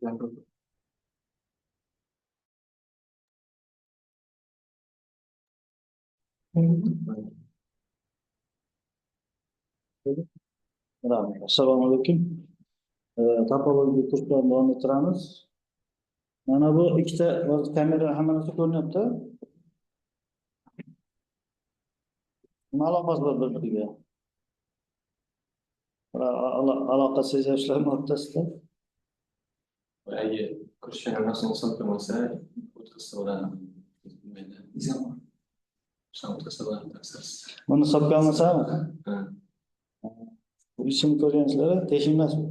Assalomu alaykum. Topologiya kurslarni davom ettiramiz. Mana bu ikkita kamera hamma narsa ko'rinyapti. Nima aloqasi bor bir-biriga? Aloqa sezishlarmi o'rtasida? Eğer kurşun nasıl satılmasa, otkası olan bilmedi. İnsan otkası olan taksas. Buni hisobga olmasami? Ha. Bu ishni ko'rgansizlar, teshikmasmi?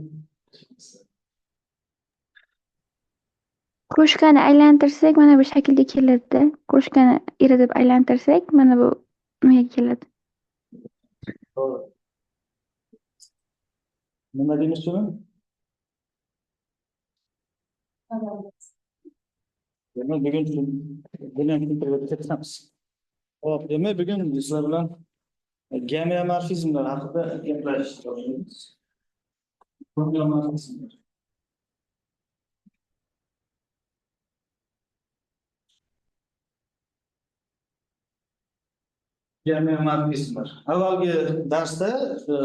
Krujkani aylantirsak mana bu shaklga keladi. Krujkani eritib aylantirsak mana bu nimaga keladi. To'g'ri. Nima deymiz buni? Demak, bugun tushuntirib ketamiz. Hop, demak, bugun sizlar bilan geomorfizmlar haqida gaplashamiz. Geomorfizmlar. Geomorfizmlar. Avvalgi darsda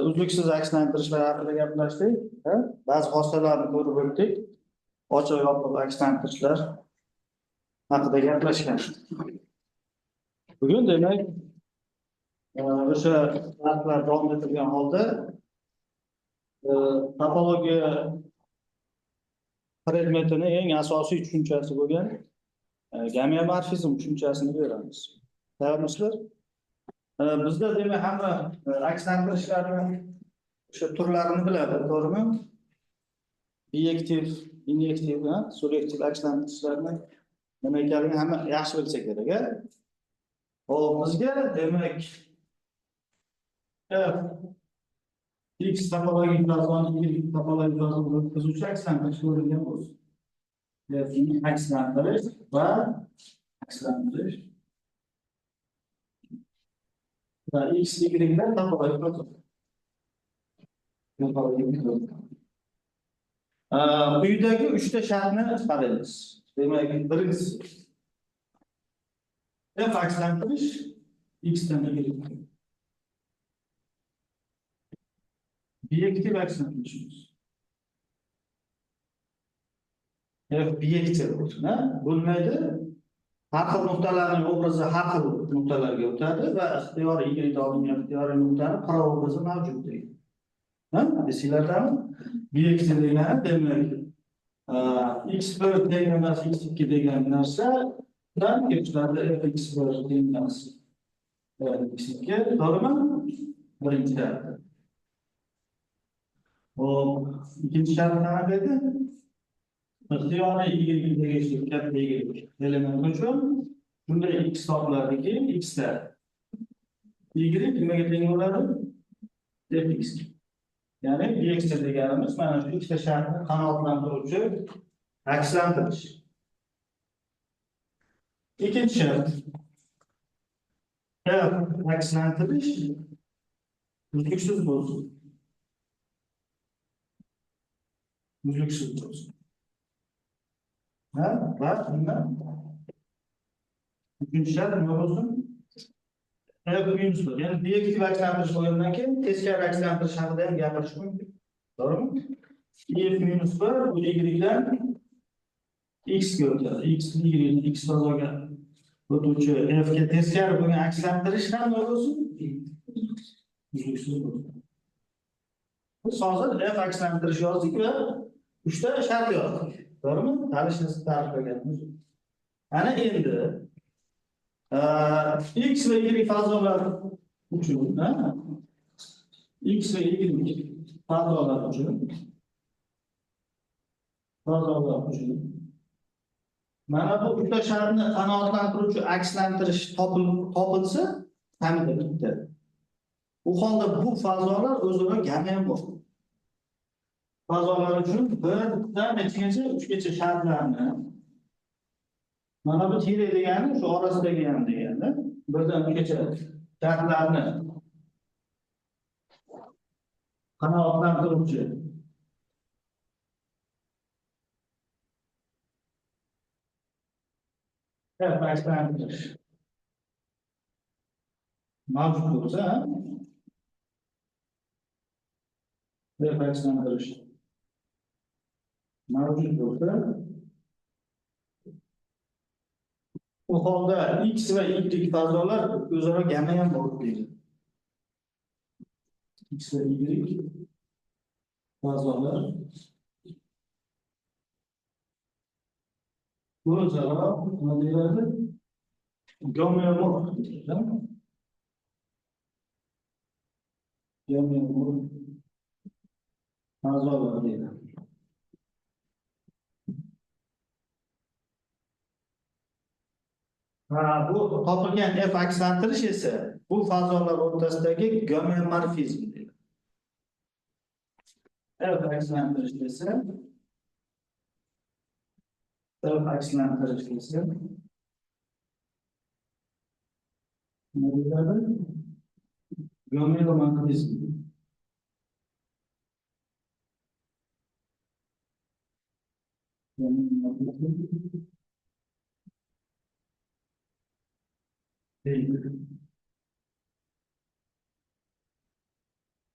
uzluksiz akslantirishlar haqida gaplashdik. Ba'zi xossalarni ko'rib o'tdik. Ochiq yopiq akslantirishlar haqida gaplashgan. Bugun demak o'sha darslar davom etilgan holda topologiya predmetini eng asosiy tushunchasi bo'lgan geomorfizm tushunchasini beramiz. Tayyormisizlar? Bizda demak hamma akslantirishlarni o'sha turlarini biladi, to'g'rimi? Biyektiv, inyektiv, subyektiv akslantirishlarni nima ekanligini hamma yaxshi bilsa kerak. Hop, bizga demak X topologik yozuvni, Y topologik yozuvni o'tkazuvchi akslantirish ko'rilgan bo'lsin. Akslantirish va akslantirish. Va X, Y'lar topologik yozuv. Quyidagi 3 ta shartni qaraymiz. Demak, birinchisi F akslantirish X dan Y'ga. Biyektiv akslantirishimiz. F biyektiv bo'lmaydi. Har xil nuqtalarning obrazi har xil nuqtalarga o'tadi va ixtiyoriy Y olingan ixtiyoriy nuqtani provobrazi mavjud deydi. Esinglardami? Biyektiv degani demak x1 teng emas x2 degan narsa bilan kelishadi fx1 teng emas x2, to'g'rimi? Birinchi shart. Hop, ikkinchi shart qanaqa edi? Ixtiyoriy y tegishli katta y element uchun shunday x topiladiki, x da y nimaga teng bo'ladi? Fx. Ya'ni biyektiv deganimiz mana shu ikkita shartni qanoatlantiruvchi akslantirish. Ikkinchi shart. F akslantirish uzluksiz bo'lsin. Uzluksiz bo'lsin. Va nima? Uchinchi shart nima bo'lsin? F minus bir. Yani biyektiv akslantirish bo'lgandan keyin teskari akslantirish haqida ham gapirish mumkin. To'g'rimi? F minus 1 bu y dan x ga o'tadi. X y x fazoga o'tuvchi f ga teskari bo'lgan akslantirish ham nima bo'lsin? Uzluksiz bo'lsin. Biz hozir f akslantirish yozdik va 3 ta shart yozdik. To'g'rimi? Tanishni ta'riflaganmiz. Ana endi x va y fazolar uchun, x va y fazolar uchun mana bu uchta shartni qanoatlantiruvchi akslantirish topilsa, hamda bitta. U holda bu fazolar o'zaro gamen bo'ladi. Fazolar uchun birdan nechagacha, 3 gacha shartlarni mana bu tire degani shu orasidagi ham deganda birdan 3 gacha shartlarni qanoatlantiruvchi F akslantirish mavjud bo'lsa, F akslantirish mavjud bo'lsa, u holda X va Y fazolar o'zaro gama ham bor deydi. X va Y fazolar o'zaro nima deyiladi? Gomeomorf deyiladi. Gomeomorf fazolar deyiladi. Bu topilgan F akslantirish esa bu fazolar o'rtasidagi gomeomorfizm deyiladi. F akslantirish esa nima deyiladi? Gomeomorfizm.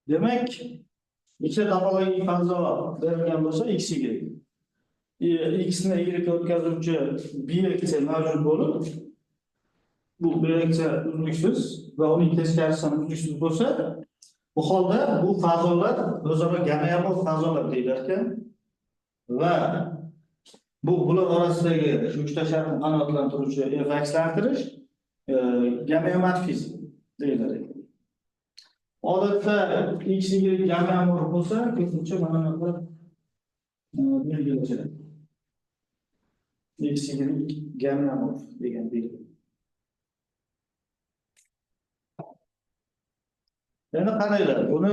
Demak, ikkita topologik fazo berilgan bo'lsa, x y. X ni y ga o'tkazuvchi biyeksiya mavjud bo'lib, bu biyeksiya uzluksiz va uning teskarisi ham uzluksiz bo'lsa, bu holda bu fazolar o'zaro gomeomorf fazolar deyilar ekan va bular orasidagi shu uchta shartni qanoatlantiruvchi F akslantirish gomeomorfizm deyilar ekan. Odatda x y gomeomorf bo'lsa, ko'pincha mana bunaqa belgilanadi. X y gomeomorf degan belgi. Endi qaranglar, buni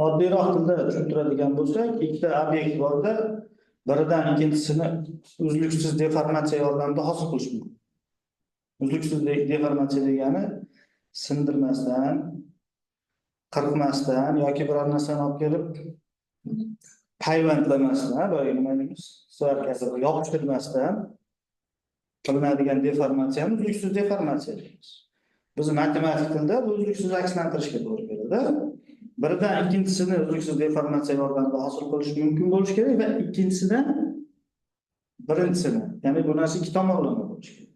oddiyroq tilda tushuntiradigan bo'lsak, ikkita obyekt borda, biridan ikkinchisini uzluksiz deformatsiya yordamida hosil qilish mumkin. Uzluksiz deformatsiya degani sindirmasdan, qirqmasdan yoki biror narsani olib kelib payvandlamasdan, boya nima deymiz, svarkasiga yopishtirmasdan qilinadigan deformatsiyani uzluksiz deformatsiya deymiz. Biz matematik tilda bu uzluksiz akslantirishga to'g'ri keladi. Biridan ikkinchisini uzluksiz deformatsiya yordamida hosil qilish mumkin bo'lishi kerak va ikkinchisidan birinchisini, ya'ni bu narsa ikki tomonlama bo'lishi kerak.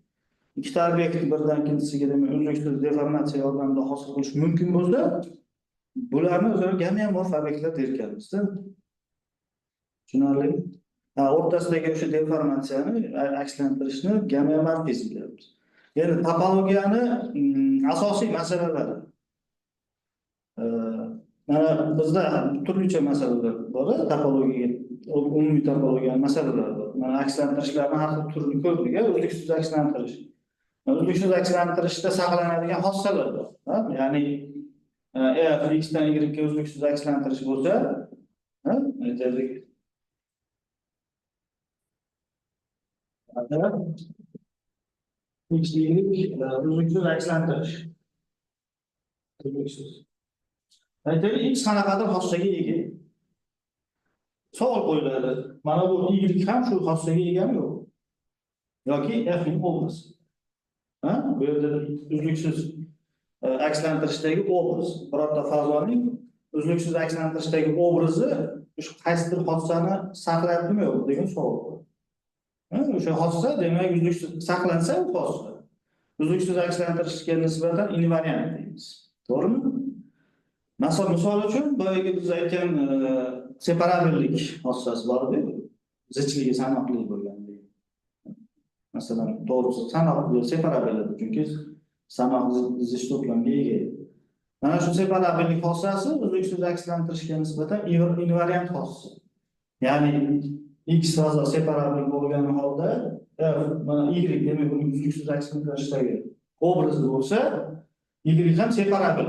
Ikkita obyekt biridan ikkinchisiga demak uzluksiz deformatsiya yordamida hosil qilish mumkin bo'lsa, bularni o'zaro gomeomorf obyektlar deyilganmiz-da. Tushunarli? O'rtasidagi o'sha deformatsiyani akslantirishni gomeomorfizm deymiz. Ya'ni topologiyani asosiy masalalari. Mana bizda turlicha masalalar bor, topologiya, umumiy topologiya masalalar bor. Mana akslantirishlarning har xil turini ko'rdik, uzluksiz akslantirish. Uzluksiz akslantirishda saqlanadigan xossalar bor. Ya'ni f x dan y ga uzluksiz akslantrish bo'lsa, x y uzluksiz akslantrish. Uzluksiz. Aytaylik, x qanaqadir xossaga ega. Savol qo'yiladi. Mana bu y ham shu xossaga egami yo'q? Yoki f ning obraz. Bu yerda uzluksiz akslantirishdagi obraz, birorta fazoning uzluksiz akslantirishdagi obrazi shu qaysidir xossani saqlayaptimi yo'q degan savol bor. O'sha xossa demak uzluksiz saqlansa, u xossa uzluksiz akslantirishga nisbatan invariant deymiz. To'g'rimi? Misol uchun boyagi biz aytgan separabellik xossasi bor-ku, zichligi sanoqli bo'lganda. Masalan, to'g'risi sanoqli separabellik, chunki sanoq zich to'plamga ega. Mana shu separabellik xossasi uzluksiz akslantirishga nisbatan invariant xossa. Ya'ni x fazo separabel bo'lgan holda mana y demak uning uzluksiz akslantirishdagi obrazi bo'lsa, y ham separabel.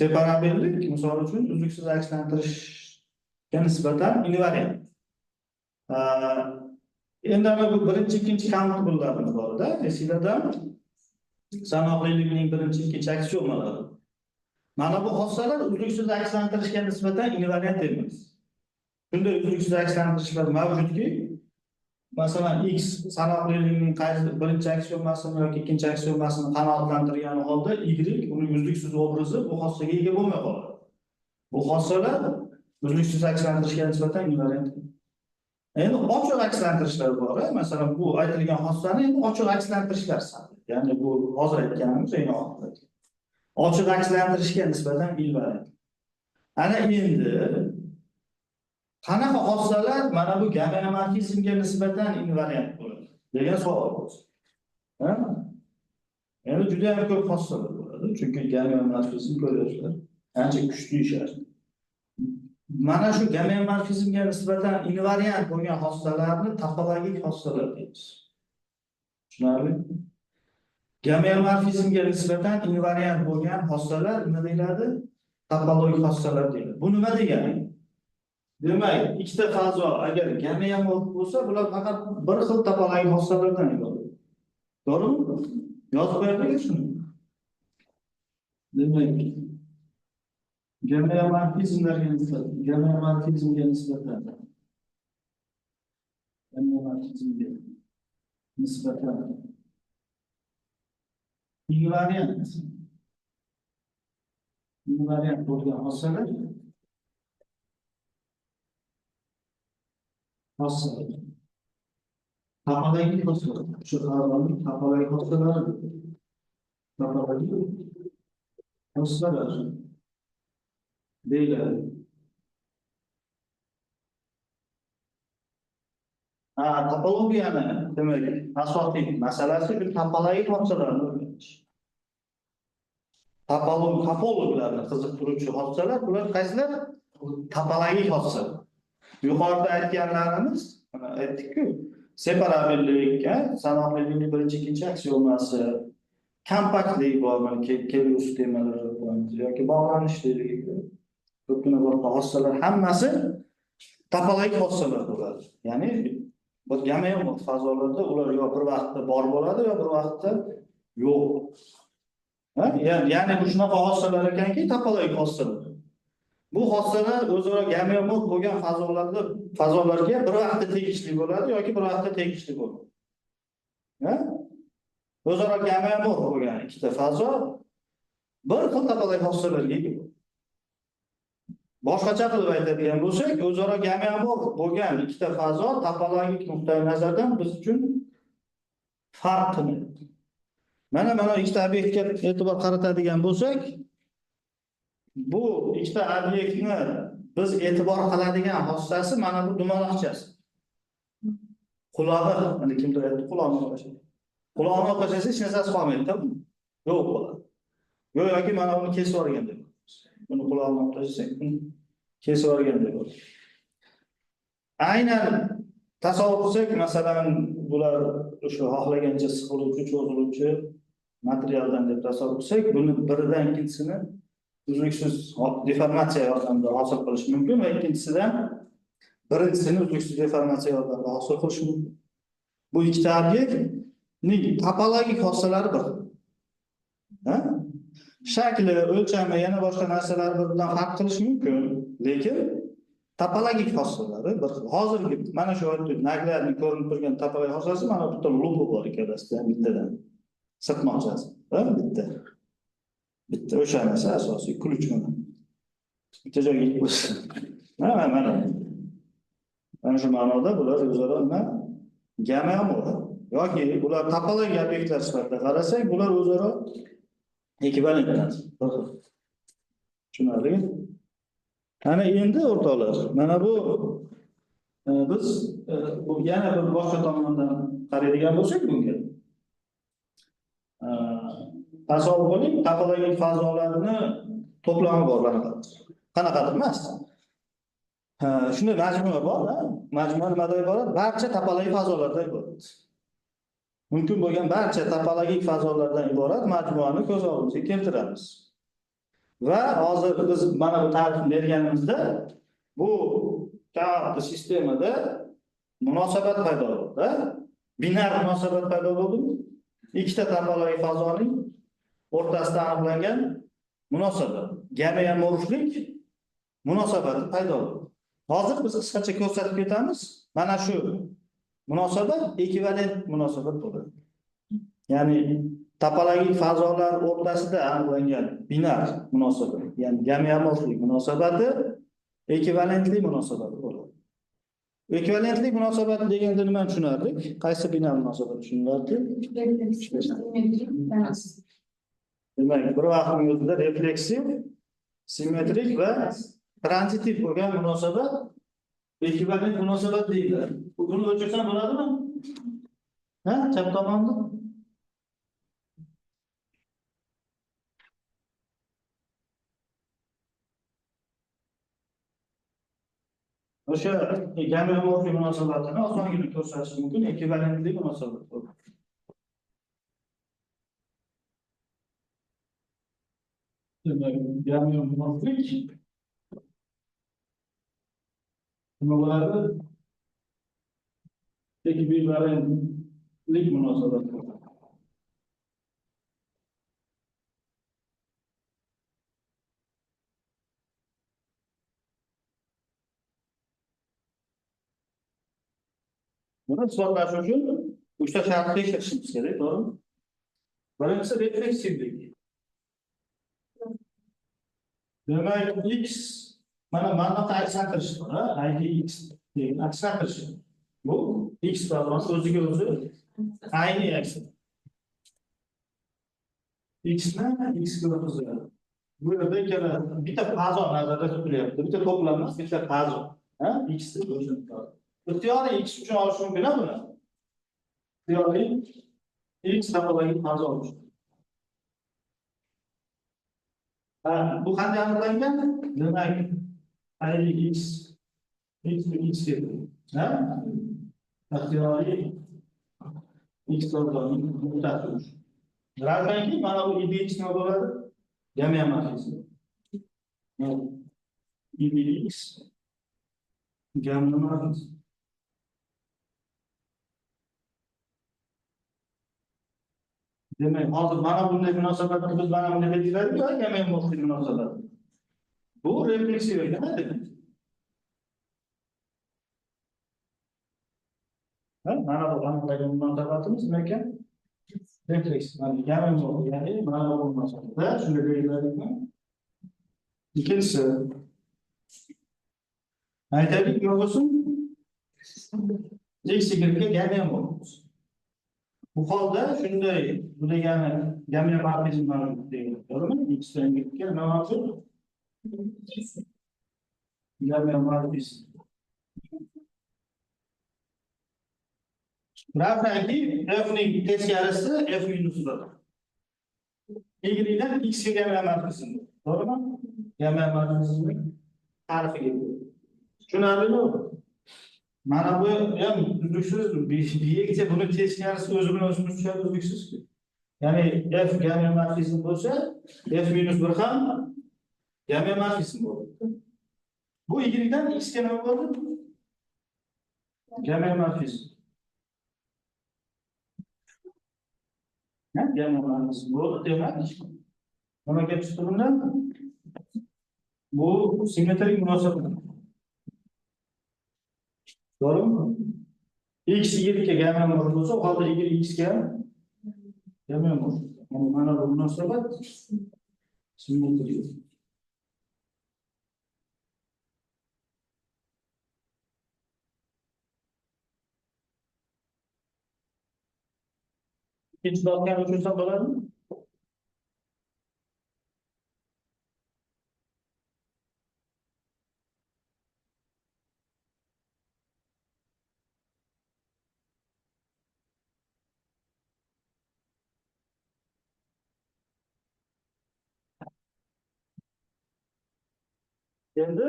Separabellik misol uchun uzluksiz akslantirishga nisbatan invariant. Endi bu birinchi, ikkinchi countable bor-da, esingizda sanoqlilikning birinchi, ikkinchi aksiomalari. Mana bu xossalar uzluksiz akslantirishga nisbatan invariant emas. Shunday uzluksiz akslantirishlar mavjudki, masalan x sanoqlilikning qaysi birinchi aksiomasini yoki ikkinchi aksiomasini qanoatlantirgani holda y uni uzluksiz obrazi bu xossaga ega bo'lmay qoladi. Bu xossalar uzluksiz akslantirishga nisbatan invariant. Endi ochiq akslantirishlar bor. Masalan, bu aytilgan xossani endi ochiq akslantirishlar hisoblanadi. Ya'ni bu hozir aytganimiz eng oxirgi. Ochiq akslantirishga nisbatan invariant. Ana endi qanaqa xossalar mana bu gameomorfizmga nisbatan invariant bo'ladi degan savol bo'ldi. Endi juda ham ko'p xossalar bo'ladi, chunki gameomorfizm ko'ryapsizlar, ancha kuchli ishlar. Mana shu gameomorfizmga nisbatan invariant bo'lgan xossalarni topologik xossalar deymiz. Tushunarli? Gameomorfizmga nisbatan invariant bo'lgan xossalar nima deyiladi? Topologik xossalar deyiladi. Bu nima degani? Demak, ikkita fazo agar gameomorf bo'lsa, bular faqat bir xil topologik xossalardan iborat. To'g'rimi? Yozib qo'yaylik shuni. Demak, gameomorfizmlarga nisbatan invariant bo'lgan xossalar topologik xossalar. Shu xabarning topologik xossalar deyiladi. Topologiyani demak asosiy masalasi shu topologik xossalarni o'rganish. Topologlarni qiziqtiruvchi xossalar bular qaysilar? Topologik xossalar. Yuqorida aytganlarimiz, aytdik-ku, separabillik, sanoqlilikning birinchi, ikkinchi aksiomasi, kompaktlik bor, mana Kelius temalari yoki bog'lanishlik, ko'pgina boshqa xossalar hammasi topologik xossalar bo'ladi. Ya'ni bir gameomorf fazolarda ular yo bir vaqtda bor bo'ladi, yo bir vaqtda yo'q. Ya'ni bu shunaqa xossalar ekanki, topologik xossalar. Bu xossalar o'zaro gameomorf bo'lgan fazolarga bir vaqtda tegishli bo'ladi yoki bir vaqtda tegishli bo'ladi. O'zaro gameomorf bo'lgan ikkita fazo bir xil topologik xossalarga ega bo'ladi. Boshqacha qilib aytadigan bo'lsak, o'zaro gameomorf bo'lgan ikkita fazo topologik nuqtai nazardan biz uchun farq qilmaydi. Mana ikkita obyektga e'tibor qaratadigan bo'lsak, bu ikkita obyektni biz e'tibor qiladigan xossasi mana bu dumaloqchasi. Qulog'i, mana kimdir aytdi, quloqni o'qashadi. Quloqni o'qashasa hech narsasi qolmaydi-da. Yo'q bo'ladi. Yoki mana uni kesib yuborgan deb. Buni quloqni o'qashsak, kesib yuborgan deb. Aynan tasavvur qilsak, masalan, bular o'sha xohlagancha siqiluvchi, cho'ziluvchi materialdan deb tasavvur qilsak, buni biridan ikkinchisini uzluksiz deformatsiya yordamida hosil qilish mumkin va ikkinchisidan birinchisini uzluksiz deformatsiya yordamida hosil qilish mumkin. Bu ikkita obyektning topologik xossalari bir. Shakli, o'lchami, yana boshqa narsalar bilan farq qilish mumkin, lekin topologik xossalari bir xil. Hozirgi mana shu naglarning ko'rinib turgan topologik xossasi mana bu yerda lupa bor ikkalasida bittadan. Sirtmoqchasi, bitta o'sha narsa asosiy ключ mana. Bitta joyga qo'ysin. Mana shu ma'noda bular o'zaro nima? Gameomorf yoki bular topologik obyektlar sifatida qarasak, bular o'zaro ekvivalent. Tushunarli? Ana endi o'rtoqlar, mana bu biz bu yana bir boshqa tomondan qaraydigan bo'lsak bunga. Tasavvur qiling, topologik fazolarni to'plami bor bunaqa. Qanaqadir emas. Shunday majmua bor, majmua nimadan iborat? Barcha topologik fazolardan iborat. Mumkin bo'lgan barcha topologik fazolardan iborat majmuani ko'z oldimizga keltiramiz. Va hozir biz mana bu ta'rifni berganimizda bu katta sistemada munosabat paydo bo'ldi. Binar munosabat paydo bo'ldi. Ikkita topologik fazoning o'rtasida aniqlangan munosabat, gameomorflik munosabati paydo bo'ldi. Hozir biz qisqacha ko'rsatib ketamiz. Mana shu munosabat ekvivalent munosabat bo'ladi. Ya'ni topologik fazolar o'rtasida aniqlangan binar munosabat, ya'ni gamiomorflik munosabati ekvivalentlik munosabati bo'ladi. Ekvivalentlik munosabati deganda nimani tushunardik? Qaysi binar munosabat tushunilardi? Demak, bir vaqtning o'zida refleksiv, simmetrik va transitiv bo'lgan munosabat ekvivalent munosabat deyiladi. Buni o'lchaksam bo'ladimi? Ha, chap tomonni. O'sha gamiomorflik munosabatini osongina ko'rsatish mumkin, ekvivalentlik munosabat bo'ladi. Demak, gamiomorflik nima bo'ladi? Ekvivalentlik munosabat bo'ladi. Buni isbotlash uchun 3 ta shartni tekshirishimiz kerak, to'g'rimi? Birinchisi refleksivlik. Demak, x mana bunaqa aksentrish bor, ID x degan aksentrish. Bu x bilan o'ziga o'zi ayni aksen. X ni x ga o'tkazadi. Bu yerda ikkala bitta fazo nazarda tutilyapti. Bitta to'plam emas, bitta fazo. X deb o'lchanadi. Ixtiyoriy x uchun olish mumkin buni. Ixtiyoriy x topologik fazo uchun. Bu qanday aniqlangan? Demak, ayni x x deb. Ixtiyoriy x topologik nuqtasi. Razmanki mana bu idx nima bo'ladi? Gamiomorfizm. Idx gamiomorfizm. Demak, hozir mana bunday munosabatni biz mana bunday belgiladik, gamiomorflik munosabati. Bu refleksiv ekan, demak. Mana bu aniqlangan munosabatimiz nima ekan? Refleksiv. Gamiomorflik, ya'ni mana bu munosabatda shunday belgiladikmi? Ikkinchisi aytaylik, nima bo'lsin? X y ga gamiomorf. Bu holda shunday, bu degani gamiomorfizm mavjud deyiladi. To'g'rimi? X bilan y ga nima mavjud? Gamiomorfizm. Rafaki f ning teskarisi f minus 1. Y dan x ga gamiomorfizm. To'g'rimi? Gamiomorfizmning tarifiga. Tushunarlimi? Mana bu ham uzluksiz biyekcha buni teskarisi o'zi bilan o'zini tushadi uzluksiz. Ya'ni f gamiomorfizm bo'lsa, f minus 1 ham gamiomorfizm bo'ladi. Bu y dan x ga nima bo'ladi? Gamiomorfizm. Gamiomorfizm bo'ldi demak. Nima gap chiqdi bundan? Bu simmetrik munosabat. To'g'rimi? X y ga gamiomorf bo'lsa, u holda y x ga gamiomorf. Mana bu munosabat simmetrik. Ikkinchi dotgan o'chirsam bo'ladimi? Endi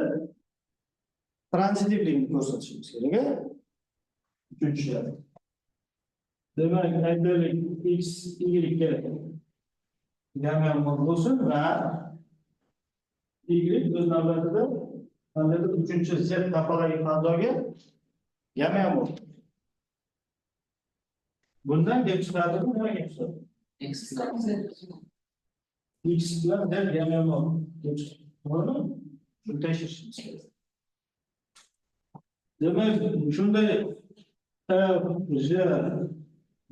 transitivlikni ko'rsatishimiz kerak. Uchinchi shart. Demak, aytaylik x y ga gamiomorf bo'lsin va y o'z navbatida qandaydir uchinchi z topologik fazoga gamiomorf. Bundan kelib chiqadimi? Nima kelib chiqadi? X bilan z gamiomorf. To'g'rimi? Shuni tekshirishimiz kerak. Demak, shunday J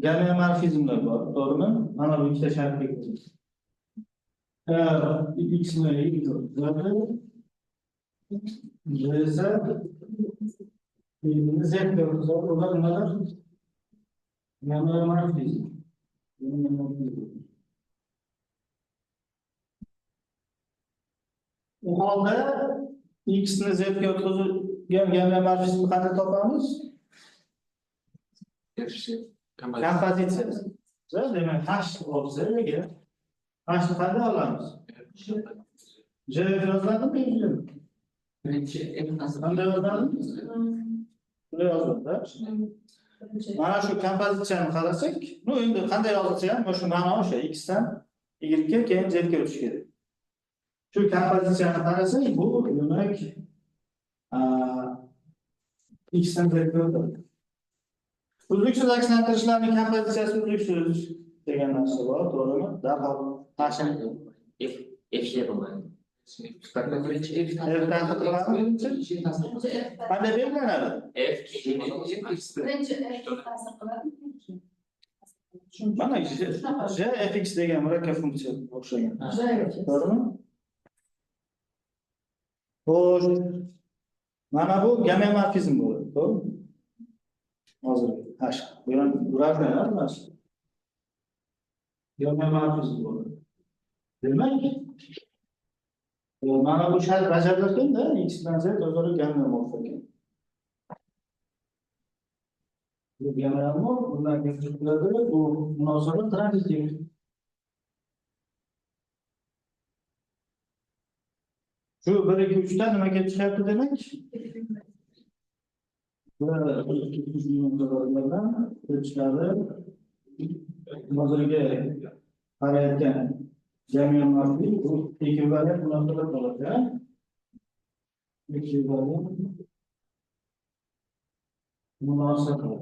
game morfizmlar bor, to'g'rimi? Mana bu ikkita shartga kiramiz. X ni J esa Z ko'rsatadi. Ular nimadir? Game morfizm. U holda X ni Z ga o'tkazilgan game morfizmni qanday topamiz? Kompozitsiyasi. Demak, hash bo'lsa agar hashni qanday olamiz? J yozadimi? Qanday yozadi? Bunday yozadi. Mana shu kompozitsiyani qarasak, endi qanday yozilsa ham shu ma'no o'sha x dan y ga keyin z ga o'tish kerak. Shu kompozitsiyani qarasak, bu demak x dan z ga o'tadi. Uzluksiz akslantirishlarning kompozitsiyasi uzluksiz degan narsa bor, to'g'rimi? Darhol tashkil F'ga bo'ladi. qanday belgilanadi? Mana j fx degan murakkab funksiya o'xshagan. To'g'rimi? Xo'sh. Mana bu game morfizm bo'ladi, to'g'rimi? Hozir hash. Bu ham ulardan emas. Game morfizm bo'ladi. Demak, mana bu shart bajarilganda x bilan z o'zaro game morf ekan. Bu game morf bundan keltiriladi, bu munosabat tranzitiv. Shu 1 2 3 dan nima kelib chiqyapti demak? Hozirgi qarayotgan game morfizm bu ekvivalent munosabat bo'ladi. Ekvivalent munosabat.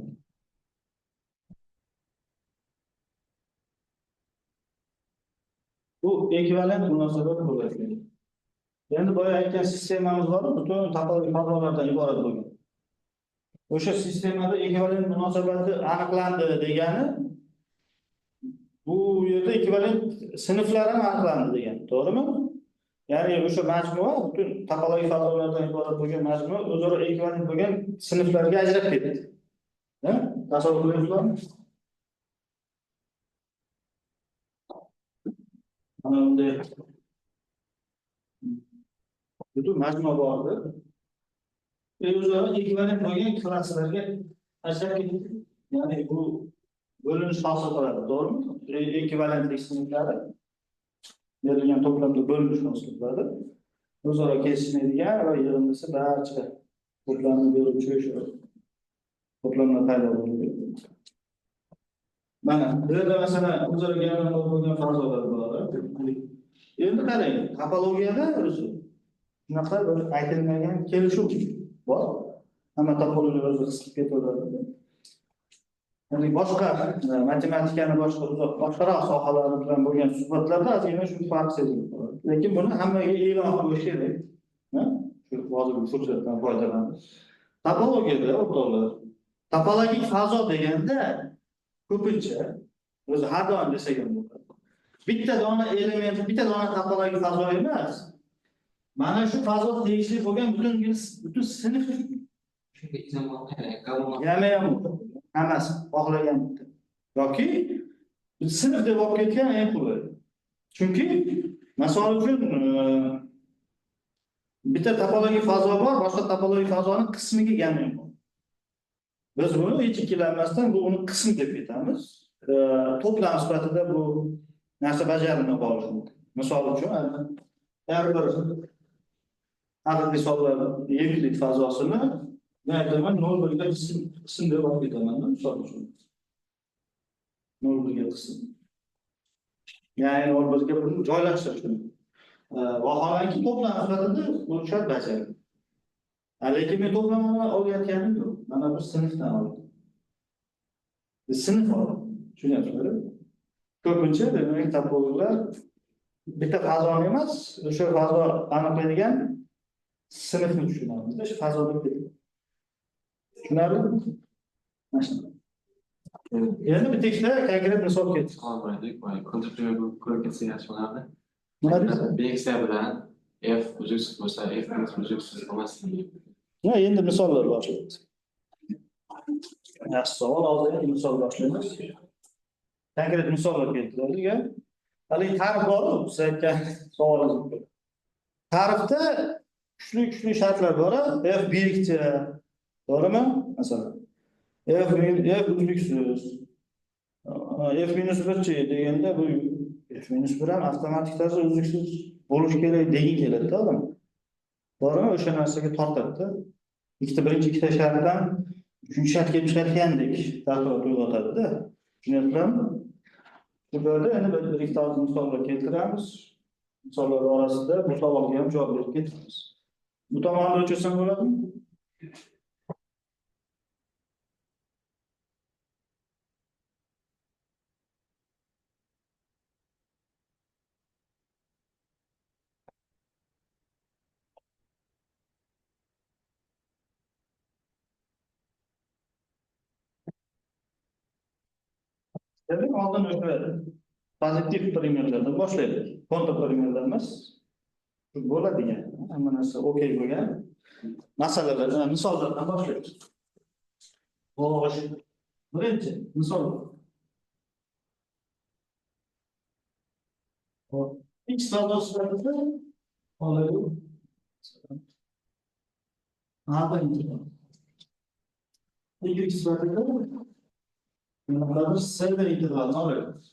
Bu ekvivalent munosabat bo'ladi. Endi boya aytgan sistemamiz bor, butun topologik fazolardan iborat bo'lgan. O'sha sistemada ekvivalent munosabati aniqlandi degani bu yerda ekvivalent sinflar ham aniqlandi degan, to'g'rimi? Ya'ni o'sha majmua butun topologik fazolardan iborat bo'lgan majmua o'zaro ekvivalent bo'lgan sinflarga ajrab ketdi. Ha? Tasavvur qilyapsizlarmi? Mana bunday butun majmua bordi. O'zaro ekvivalent bo'lgan klasslarga ajrab ketdi. Ya'ni bu bo'linish hosil qiladi, to'g'rimi? Ekvivalentlik sinflari berilgan to'plamda bo'linish hosil qiladi. O'zaro kesishmaydigan va yig'indisi barcha to'plamni beruvchi o'sha to'plamlar paydo bo'ladi. Mana bu yerda masalan o'zaro game bo'lgan fazolar bor. Endi qarang, topologiyada o'zi shunaqa bir aytilmagan kelishuv bor. Hamma topologiya o'zi his qilib ketaveradi. Ya'ni boshqa matematikani boshqaroq sohalar bilan bo'lgan suhbatlarda ozgina shu farq sezilib qoladi. Lekin buni hammaga e'lon qilish kerak. Shu hozirgi fursatdan foydalanib. Topologiyada o'rtoqlar, topologik fazo deganda ko'pincha o'zi har doim desak ham bo'ladi. Bitta dona element, bitta dona topologik fazo emas. Mana shu fazoga tegishli bo'lgan butun sinf game ham hammasi xohlagan bitta. Yoki sinf deb olib ketgan eng qulay. Chunki misol uchun bitta topologik fazo bor, boshqa topologik fazoning qismiga game bor. Biz buni hech ikkilanmasdan bu uni qism deb ketamiz. To'plam sifatida bu narsa bajarilmay qolishi mumkin. Misol uchun har bir haqiqiy sonlar Evklit fazosini aytaman 0 ga qism deb olib ketaman, misol uchun. 0 ga qism. Ya'ni 0 ga buni joylashtirish mumkin. Vaholanki to'plam sifatida bu shart bajariladi. Lekin men to'plamni olayotganim yo'q. Mana bu sinfdan oldim. Sinf oldim. Tushunyapsizlar? Ko'pincha demak topologlar bitta fazoni emas, o'sha fazo aniqlaydigan sinfni tushunamiz. Shu fazoda bitta. Tushunarlimi? Mana shu. Endi bitta konkret misol keltirib. Savol bor edi. Kontrprimyer ko'rib ketsa yaxshi bo'lardi. Nima deysiz? BX bilan F uzluksiz bo'lsa, F uzluksiz bo'lmasligi. Ya endi misollar boshlaymiz. Yaxshi savol, hozir endi misol boshlaymiz. Konkret misollar keltirdik. Hali ta'rif bor-ku, siz aytgan savolingiz. Ta'rifda kuchli shartlar bor. F birikcha, to'g'rimi? Masalan, F uzluksiz. F minus 1chi deganda bu F minus 1 ham avtomatik tarzda uzluksiz bo'lishi kerak degin keladi-da odam. To'g'rimi? O'sha narsaga tortadi-da. Birinchi ikkita shartdan uchinchi shartga kelib chiqayotgandek taassurot uyg'otadi-da. Tushunyapsizlarmi? Bu yerda endi bir ikkita misollar keltiramiz. Misollar orasida bu savolga ham javob berib ketamiz. Bu tomonni o'chirsam bo'ladimi? Demek oldin o'sha pozitiv primerlardan boshlaylik. Kontra primerlar emas. Shu bo'ladigan, hamma narsa okey bo'lgan masalalar, misollardan boshlaylik. Xo'sh, birinchi misol. X savdosida olaylik. A integral. Y sifatida Senda intervalni olamiz.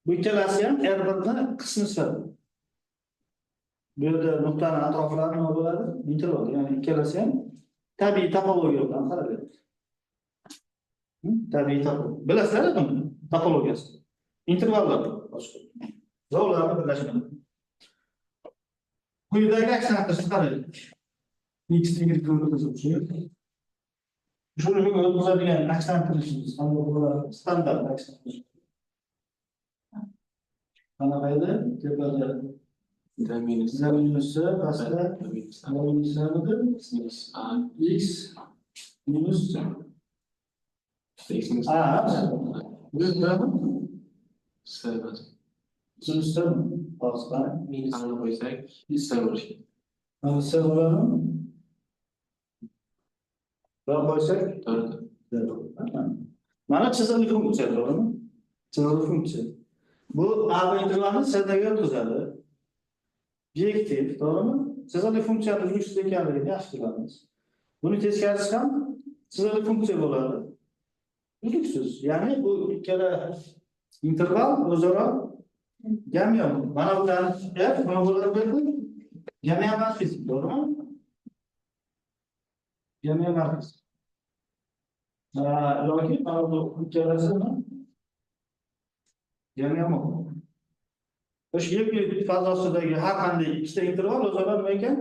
Bu ikkalasi ham R1 ni qismi sifatida. Bu yerda nuqtaning atroflari nima bo'ladi? Interval, ya'ni ikkalasi ham tabiiy topologiya bilan qaraladi. Tabiiy topologiya. Bilasizlar buni? Topologiyasi. Intervallar boshqa. Zo'rlarni birlashmadi. Quyidagi aksiyani qaraylik. X y ko'rsatuvchi. Shuni o'tkazadigan aksiyontirishimiz standart aksiyontir. Qanaqa edi? Tepada minusi, pastda minus x minus a. Bu yerda sinusda pastda minus qo'ysak, s bo'lishi kerak. s bo'ladimi? Daha koysak, mana çizili funksiya, to'g'rimi? Çizili funksiya. Bu A intervalni S'dagi o'tkazadi. Obyektiv, to'g'rimi? Çizili funksiyani uzluksiz ekanligini yaxshi bilamiz. Buni teskarisi ham çizili funksiya bo'ladi. Uzluksiz. Ya'ni bu ikkala interval o'zaro jamiyat. Mana bundan F nima bo'ladi? Jamiyat manfiy, to'g'rimi? Jamiyat markaz. Loki bu ikkalasi jamiyat mu? O'sha yerki fazosidagi har qanday ikkita interval o'zaro nima ekan?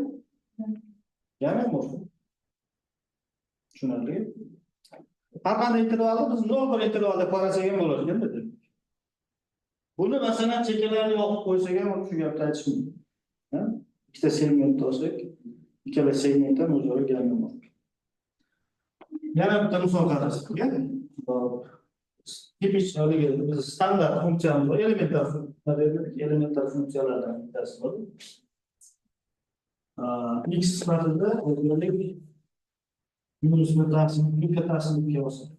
Jamiyat mu? Tushunarli. Har qanday intervalni biz nol bir intervalda qarasak ham bo'ladi ekan dedi. Buni masalan chekkalarni yoqib qo'ysak ham shu gapni aytish mumkin. Ikkita segment olsak, ikkala segmentdan o'zaro jamiyat mu? Yana bitta misol qarasak, tipik biz standart funksiyamiz bor, elementar funksiyalardan bittasi bor. X sifatida o'zgarlik minus katasini olsak,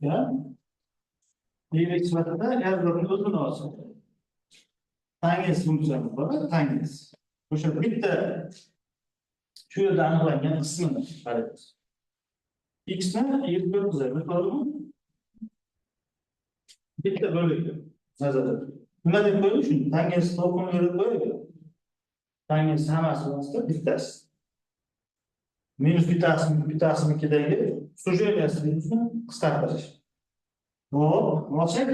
y sifatida R1 o'zini olsak. Tangens funksiyamiz bor, tangens. O'sha bitta shu yerda aniqlangan qismini qaraymiz. X ni yerga o'tkazadi, to'g'rimi? Bitta bo'lib nazarda. Nima deb qo'ydi shuni? Tangens to'lqinli deb qo'ydi. Tangens hammasi o'rtasida bittasi. Minus bittasinikidagi sujeniyasini qisqartirish. Hop, olsak,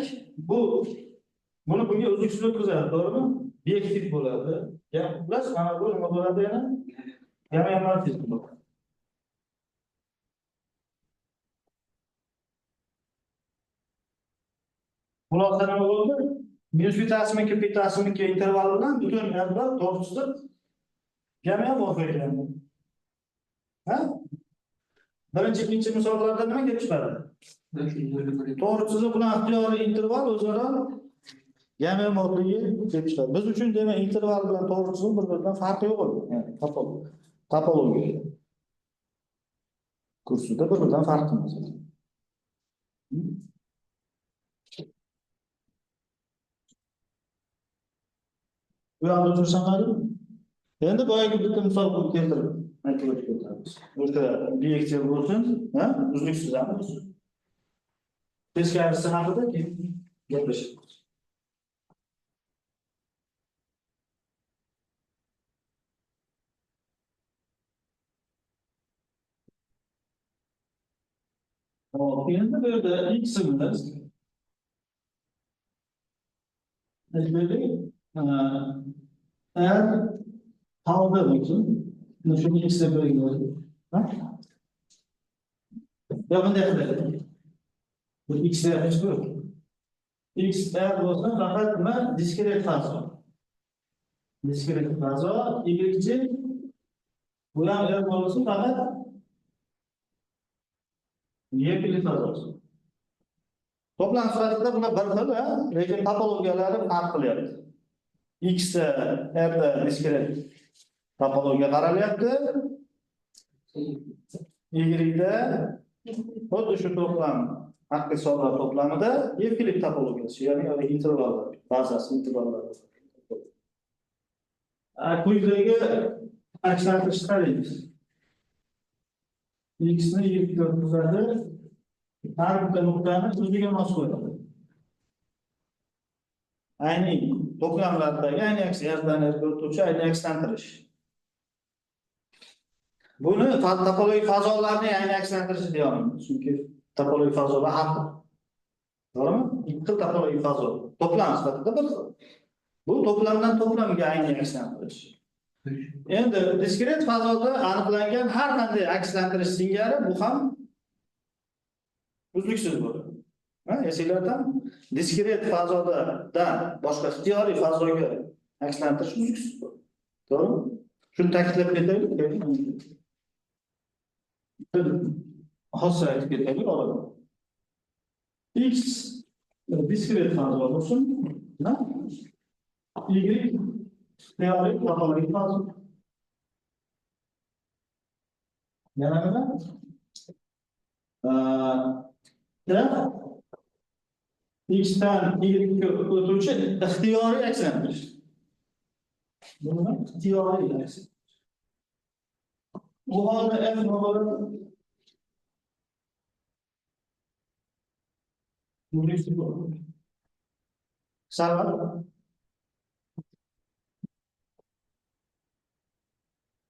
buni bunga uzluksiz o'tkazadi, to'g'rimi? Obyektiv bo'ladi. Ya, plus mana bu nima bo'ladi yana? Jamiyat markaz bo'ladi. Xulosa nima bo'ldi? Minus bittasimiki interval bilan butun yerlar to'g'risida jamiyat muvofiq ekan. Ha? Birinchi, ikkinchi misollarda nima kelib chiqadi? To'g'ri chiziq bilan ixtiyoriy interval o'zaro jamiymoqligi kelib chiqadi. Biz uchun demak interval bilan to'g'ri chiziq bir-biridan farqi yo'q. Ya'ni topologiya kursida bir-biridan farq qilmas. Bu yoqda o'tirsam maylimi? Endi boyagi bitta misol qilib keltirib aytib o'tamiz. O'sha biyektiv bo'lsin, ha? Uzluksiz ham bo'lsin. Teskarisi haqida keyin gaplashamiz. Hop, endi bu yerda x'imiz aytaylik, eğer havada bo'lsin, shuni x deb belgilaydi. Ha? Ya bunday qiladi. Bu x deyapmiz bu. X eğer bo'lsa faqat nima diskret fazo. Diskret fazo y-chi bu ham eğer bo'lsa faqat y-li fazo. Toplam sifatida bular bir xil, lekin topologiyalari farq qilyapti. X erda diskret topologiya qaralyapti. Y-da xuddi shu to'plam haqiqiy sonlar to'plamida Evclid topologiyasi, ya'ni intervallar, bazasi intervallar. Quyidagi akslantirish qaraymiz. X ni y-ga o'tkazadi. Har bir nuqtani o'ziga mos qo'yadi. Ayni to'plamlardagi ayni aks yerdan yerga o'tuvchi ayni akslantirish. Buni topologik fazolarning ayni akslantirishi deyapmiz. Chunki topologik fazolar har xil. To'g'rimi? Ikki xil topologik fazo. To'plam sifatida bir xil. Bu to'plamdan to'plamga ayni akslantirish. Endi diskret fazoda aniqlangan har qanday akslantirish singari bu ham uzluksiz bo'ladi. Esinglardan diskret fazodan boshqa ixtiyoriy fazoga akslantirish uzluksiz bo'ladi. To'g'rimi? Shuni ta'kidlab ketaylik. Xossa aytib ketaylik oladi. X diskret fazo bo'lsin, y ixtiyoriy topologik fazo. Yana nima? X'dan Y'ga o'tuvchi ixtiyoriy akslantirish. Bu nima? Ixtiyoriy akslantirish. Bu holda f nima bo'ladi? Uzluksiz bo'ladi. Sabab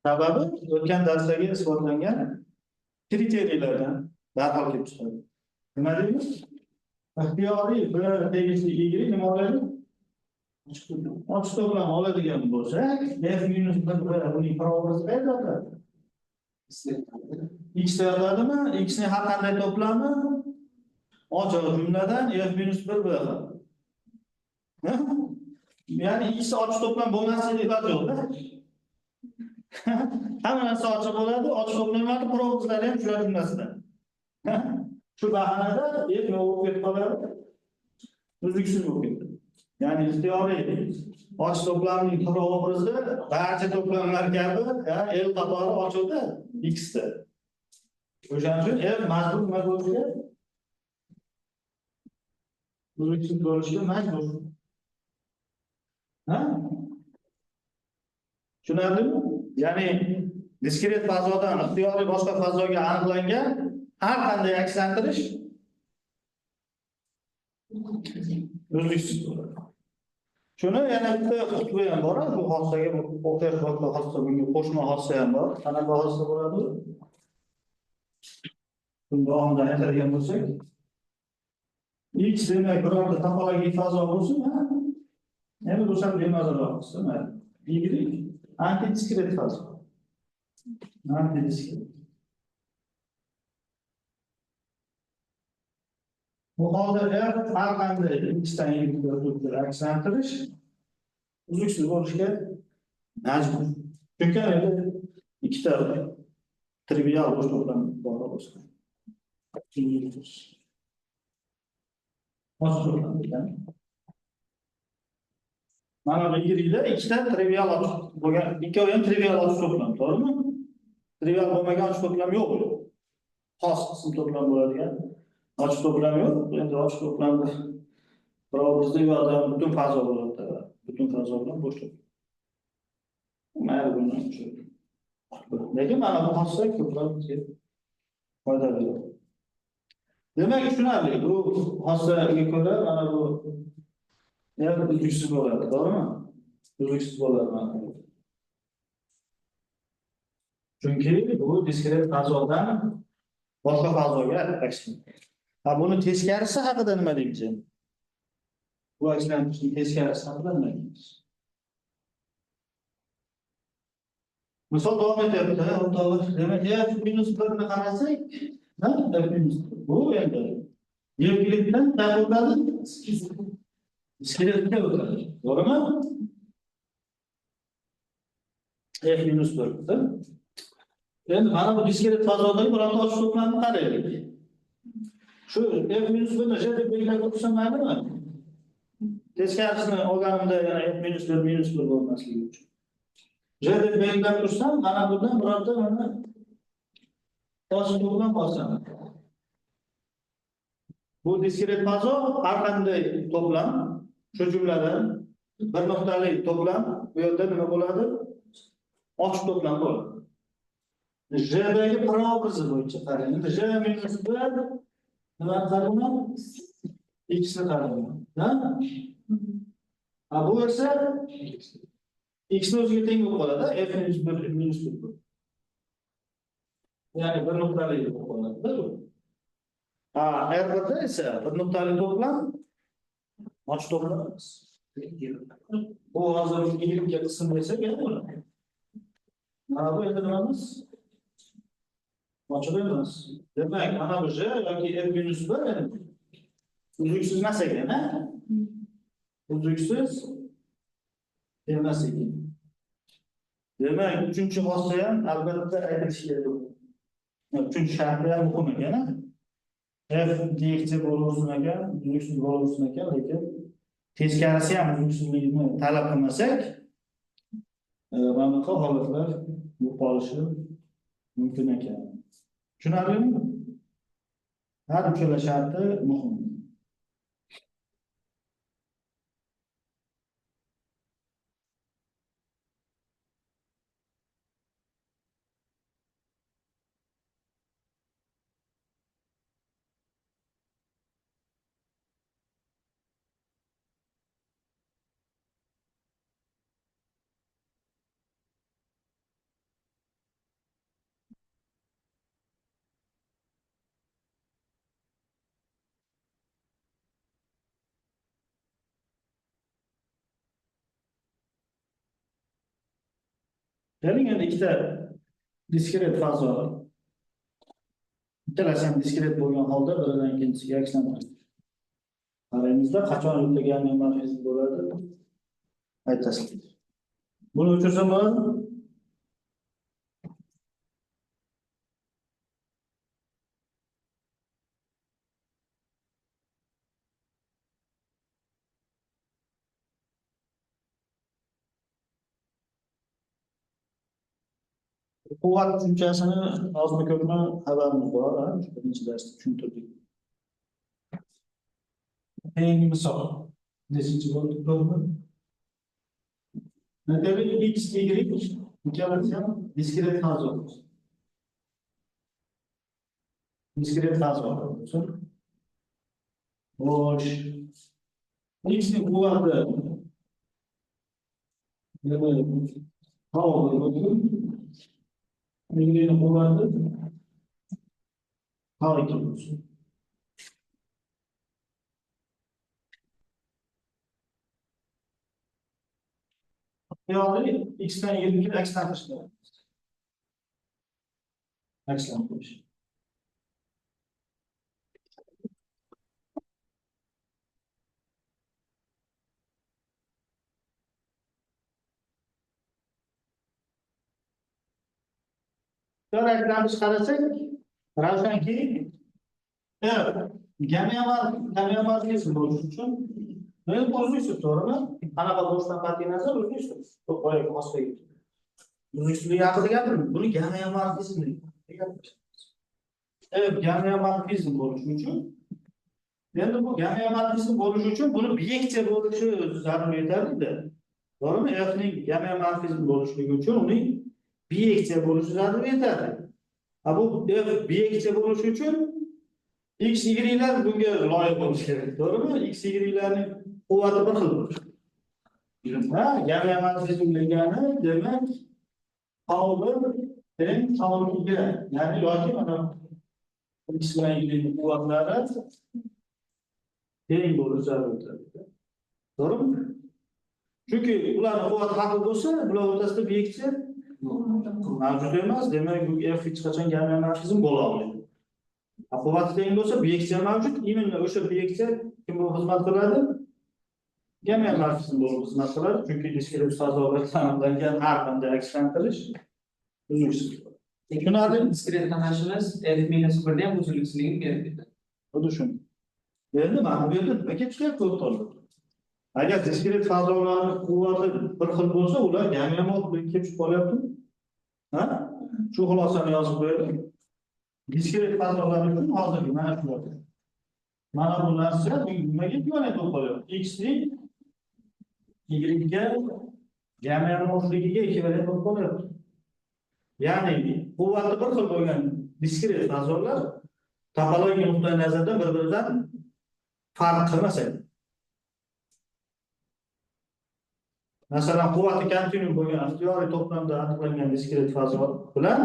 sababi o'tgan darsdagi isbotlangan kriteriyalardan darhol kelib chiqadi. Nima deymiz? Ixtiyoriy bir tegishli y nima oladi? Ochiq to'plam oladigan bo'lsak, f minus 1 uning proobrazı qayerda? X deyotadimi? X ning har qanday to'plami ochiq jumladan f minus 1 bo'ladi. Ya'ni x ochiq to'plam bo'lmasligi iloji yo'q-da. Hamma narsa ochiq bo'ladi, ochiq to'plamlarni proobrazlari ham shular jumlasidan. Shu bahanada f nima bo'lib ketib qoladi? Uzluksiz bo'lib ketadi. Ya'ni ixtiyoriy ochiq to'plamning proobrazı barcha to'plamlar kabi L qatori ochiqda x da. O'shaning uchun f majbur nima bo'lishiga? Uzluksiz bo'lishga majbur. Tushunarlimi? Ya'ni diskret fazodan ixtiyoriy boshqa fazoga aniqlangan har qanday akslantirish uzluksiz bo'ladi. Shuni yana bitta qutbi ham bor, bu xossaga o'xshash boshqa xossa, bunga qo'shma xossa ham bor. Qanaqa xossa bo'ladi? Buni davomida aytadigan bo'lsak, x demak birorta topologik fazo bo'lsin, endi bu ham bemalolroq qilsin. Y antidiskret fazo. Antidiskret. Bu holda har qanday x'dan y'ga o'tuvchi akslantirish uzluksiz bo'lishga majbur. Chunki ikkita trivial boş toplam bora bo'lsin. Bosh toplam degan. Mana bu yigirida ikkita trivial bo'lgan, ikkovi ham trivial ochiq to'plam, to'g'rimi? Trivial bo'lmagan ochiq to'plam yo'q. Xos qism to'plam bo'ladigan ochiq to'plam yo'q. Endi ochiq to'plamda birov bizda yo'qda butun fazo bo'ladi. Butun fazo bilan bosh to'plam. Mayli buni shu. Lekin mana bu xosda ko'proq bizga foyda beradi. Demak, tushunarli. Bu xossaga ko'ra mana bu uzluksiz bo'ladi, to'g'rimi? Uzluksiz bo'ladi mana. Chunki bu diskret fazodan boshqa fazoga akslanadi. Ha, buni teskarisi haqida nima deymiz endi? Bu akslantirishning teskarisi haqida nima deymiz? Misol davom etyapti, o'rtoqlar. Demak, f minus 1 ni qarasak, ha, f minus 1. Bu endi Evkliddan taqo'ladi. Diskretga o'tadi. To'g'rimi? F minus 1. Endi mana bu diskret fazodagi bironta ochiq to'plamni qaraylik. Shu f minus 1 ni j deb belgilab qo'ysam maylimi? Teskarisini olganimda yana f minus 1 bo'lmasligi uchun. J deb belgilab tursam, mana bundan bironta mana ochiq to'plam olsam. Bu diskret fazo har qanday to'plam, shu jumladan bir nuqtali to'plam, bu yerda nima bo'ladi? Ochiq to'plam bo'ladi. J'dagi propizi bo'yicha qarang. Endi J minus 1 nima qaraman? X ni qaraman. Ha? Ha, bu esa X ni o'ziga teng bo'lib qoladi, F minus 1. Ya'ni bir nuqtali bo'lib qoladi. Ha, R1'da esa bir nuqtali to'plam ochiq to'plam emas. Bu hozir ilmga qism desak bo'ladi. Mana bu endi nimamiz? Ochiq emas. Demak, mana bu J yoki F minus 1 uzluksiz emas ekan, ha? Uzluksiz emas ekan. Demak, uchinchi xossa ham albatta aytilishi kerak. Uchinchi sharti ham muhim ekan, ha? F dx bo'laversin ekan, uzluksiz bo'laversin ekan, lekin teskarisi ham uzluksizligini talab qilmasak, mana bunaqa holatlar bo'lib qolishi mumkin ekan. Tushunarlimi? Har uchala sharti muhim. Dening endi ikkita diskret fazo. Ikkalasi ham diskret bo'lgan holda biridan ikkinchisiga akslanadi. Qaramizda qachon yutgan mexanizm bo'ladi? Aytasiz. Buni o'chirsam bo'ladi? Quvvat tushunchasini ozmi ko'pmi xabarimiz bor, ha? Birinchi darsda tushuntirdik. Keyingi misol. Nechinchi bo'ldi? To'g'rimi? Demak, x, y ikkalasi ham diskret fazo. Diskret fazo bo'lsin. Xo'sh. X ni quvvati nima? Qavli bo'lsin. Y'ning quvvati qavli bo'lsin. Ya'ni x dan y'ga akslantirish kerak. Akslantirish. Teoretiklarni qarasak, ravshanki, gamma-morfizm bo'lish uchun men uzluksiz, to'g'rimi? Qanaqa bo'lishidan qat'iy nazar uzluksiz. Boyaga xosligi. Uzluksizlik haqida gapirdim. Buni gamma-morfizm deydi. Gamma-morfizm bo'lish uchun endi bu gamma-morfizm bo'lish uchun buni biyekcha bo'lishi zarur etadi. To'g'rimi? F ning gamma-morfizm bo'lishligi uchun uning biyekcha bo'lishi zarur etadi. Bu F biyekcha bo'lishi uchun x, y'lar bunga loyiq bo'lishi kerak, to'g'rimi? X, y'larning quvvati bir xil bo'lishi. Gamma-morfizm degani demak tavr teng tavriga, ya'ni yoki mana x bilan y'ning quvvatlari teng bo'lishi zarur etadi. To'g'rimi? Chunki ularning quvvati har xil bo'lsa, bular o'rtasida biyekcha mavjud emas. Demak, bu f hech qachon gamma-morfizm bo'la olmaydi. Quvvati teng bo'lsa, biyekcha mavjud. Именно o'sha biyekcha kim bu xizmat qiladi? Gamma-morfizm bo'lib xizmat qiladi. Chunki diskret fazolar ta'minlangan har qanday akslantirish uzluksiz. Tushunarlimi? Diskret qamashimiz F-1 ham uzluksizligini berib beradi. Xuddi shuni. Endi mana bu yerda nima kechiklar ko'p to'ldi. Agar diskret fazolarning quvvati bir xil bo'lsa, ular gamma-morfizmga kelib qolyaptimi? Shu xulosani yozib qo'ydim. Diskret fazolar uchun hozirgi mana shular. Mana bu narsa nimaga ekvivalent bo'lib qolyapti? X ning Y ga gamma-morfligiga ekvivalent bo'lib qolyapti. Ya'ni quvvati bir xil bo'lgan diskret fazolar topologik nuqtai nazardan bir-biridan farq qilmasadi. Masalan, quvvati kontinuu bo'lgan ixtiyoriy to'plamda aniqlangan diskret fazo bilan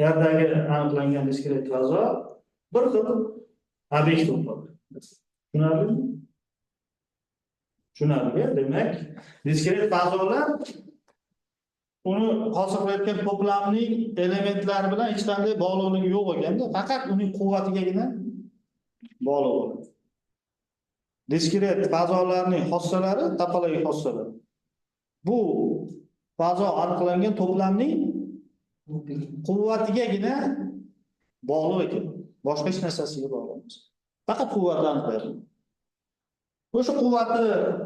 yerdagi aniqlangan diskret fazo bir xil obyekt to'plami. Tushunarlimi? Tushunarli. Demak, diskret fazolar uni hosil qilayotgan to'plamning elementlari bilan hech qanday bog'liqligi yo'q ekanda, faqat uning quvvatigagina bog'liq bo'ladi. Diskret fazolarning xossalari topologik xossalar. Bu fazo aniqlangan to'plamning quvvatigagina bog'liq ekan. Boshqa hech narsasiga bog'liq emas. Faqat quvvatni aniqlaydi. O'sha quvvati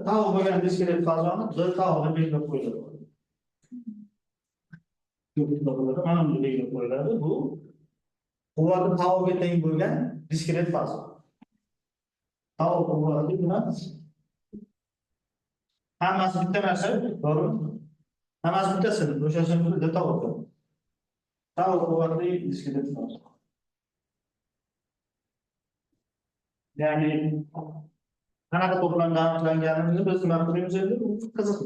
tau bo'lgan diskret fazoni d tau deb belgilab qo'yiladi. Mana bunday belgilab qo'yiladi. Bu quvvati tauga teng bo'lgan diskret fazo. Tau quvvati bilan hammasi bitta narsa, to'g'rimi? Hammasi bittasi. O'shasini d tau. Tau quvvatli diskret fazo. Ya'ni qanaqa to'plamda aniqlanganini biz nima qilamiz endi? Qiziq.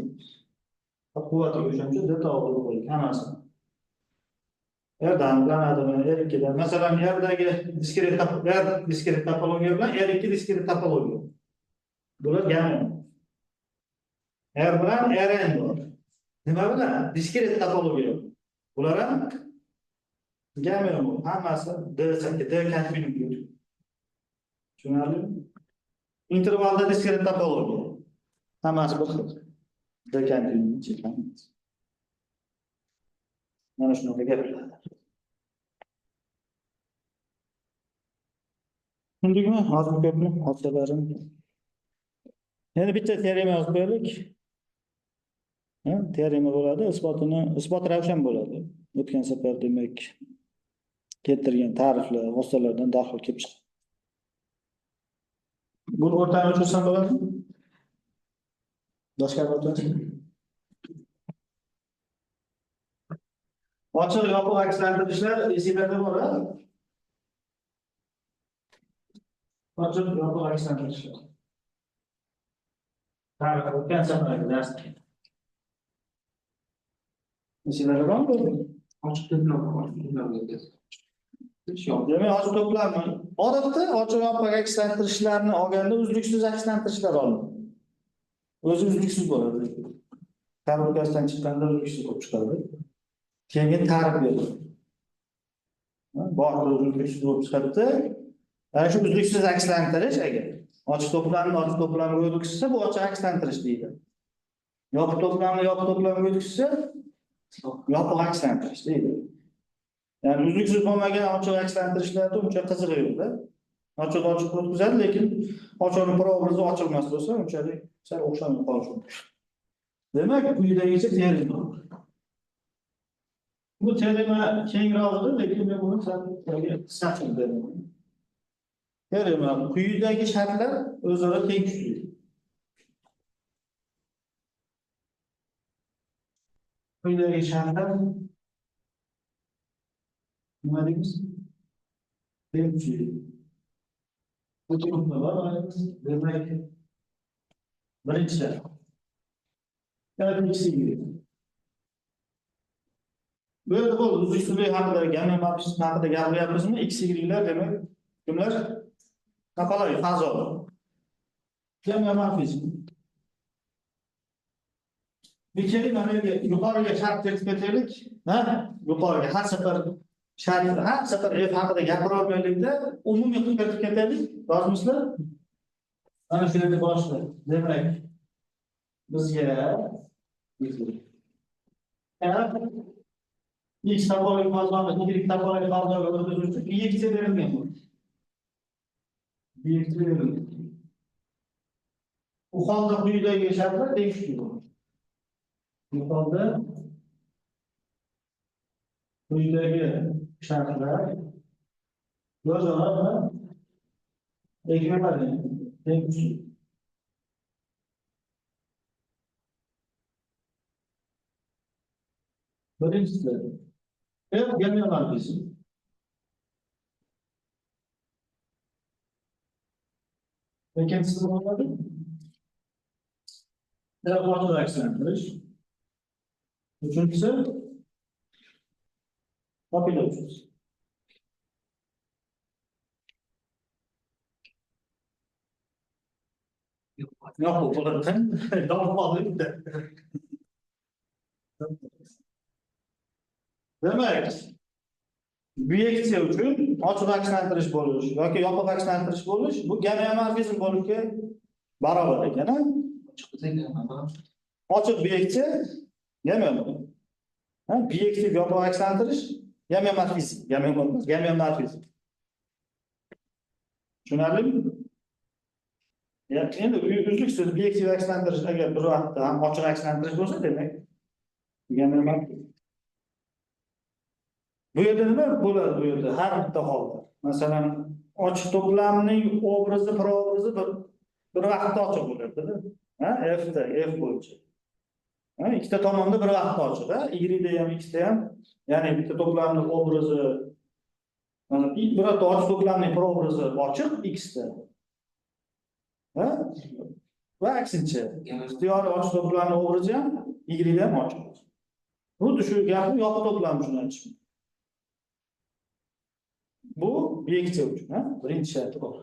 Quvvatiga o'shancha d tau bo'lib qo'ydik hammasi. Yerda aniqlanadimi? R2da. Masalan, yerdagi diskret topologiya bilan R2 diskret topologiya. Bular gamma. R bilan Rn bor. Nima bilan? Diskret topologiya. Bular ham gamma. Hammasi d kontinuu. Tushunarlimi? Intervalda diskret topologiya. Hammasi bir xil. D kontinuu cheklanadi. Mana shunaqa gaplar. Tushundingmi? Hozir ko'pmi? Hosilalarim. Yana bitta teorema yozib qo'yaylik. Teorema bo'ladi, isbot ravshan bo'ladi. O'tgan safar demak keltirgan ta'riflar, vositalardan darhol kelib chiqadi. Buni o'rtani o'chirsam bo'ladimi? Boshqa o'rtani. Ochiq yopiq akslantirishlar esingizda bormi? Ochiq yopiq akslantirishlar. Tarix o'tgan safargi darsda. Esingizda bormi? Ochiq to'plam. Demak, ochiq to'plamni odatda ochiq yopiq akslantirishlarni olganda uzluksiz akslantirishlar olinadi. O'zi uzluksiz bo'ladi. Tarixdan chiqqanda uzluksiz bo'lib chiqadi. Keyin ta'rif berdi. Bor uzluksiz bo'lib chiqadi. Ana shu uzluksiz akslantirish agar ochiq to'plamga o'tkazsa, bu ochiq akslantirish deydi. Yopiq to'plamga o'tkazsa, yopiq akslantirish deydi. Yani uzluksiz bo'lmagan ochiq akslantirishlarda uncha qizig'i yo'qda. Ochiq o'tkazadi, lekin ochiqning provozi ochilmas bo'lsa, unchalik sal o'xshamay qolishi mumkin. Demak, quyidagicha teorema. Bu teorema kengroqdir, lekin men buni qisqartirib beraman. Teorema quyidagi shartlar o'zaro teng tushli. Quyidagi shartlar nima deymiz? Teng tushli. Bu to'g'ri var, demak, birinchi shart. Bu yerda bo'ldi, uzluksizlik haqida, gamma mavzusi haqida gapiryapmizmi? X, Y'lar demak, kimlar? Topologiya, fazo. Gamma mavzusi. Bir kere mana yuqoriga shart terib ketaylik, ha? Yuqoriga har safar shart, har safar F haqida gapira olmaylikda, umumiy qilib ketib ketaylik. Rozmisizlar? Mana shu yerda boshla. Demak, bizga X topologik fazoni, Y topologik fazoni o'rtash uchun biyeksiya berilgan bu. Biyeksiya berilgan. Bu holda quyidagi shartlar tegishli bo'ladi. Bu holda quyidagi shartlar o'zaro tegishli. Birinchisi, F gamma mavzusi. İkincisi olmadı. Ortada aksanttırış. Üçüncüsü papillosus. Yok, bu kadar. Tamam, alayım da. Demek, biyeksiya uchun ochiq akslantirish bo'lish yoki yopiq akslantirish bo'lish bu gamma-morfizm bo'lishga barobar ekan. Ochiq biyeksiya gamma. Ha, biyeksiya yopiq akslantirish gamma-morfizm, gamma-morfizm. Tushunarlimi? Endi uzluksiz biyeksiya akslantirish agar bir vaqtda ham ochiq akslantirish bo'lsa, demak gamma-morfizm. Bu yerda nima bo'ladi bu yerda? Har bitta holda. Masalan, ochiq to'plamning obrazi, probrazi bir vaqtda ochiq bo'ladi-da. Ha, F bo'yicha. Ha, ikkita tomonda bir vaqtda ochiq, ha? Y da ham, X da ham, ya'ni bitta to'plamning obrazi, mana birorta ochiq to'plamning probrazi ochiq X da. Ha? Va aksincha, ixtiyoriy ochiq to'plamning obrazi ham Y da ham ochiq. Xuddi shu gapni yopiq to'plam uchun aytishim. Bu biyeksiya uchun, ha? Birinchi sharti bor.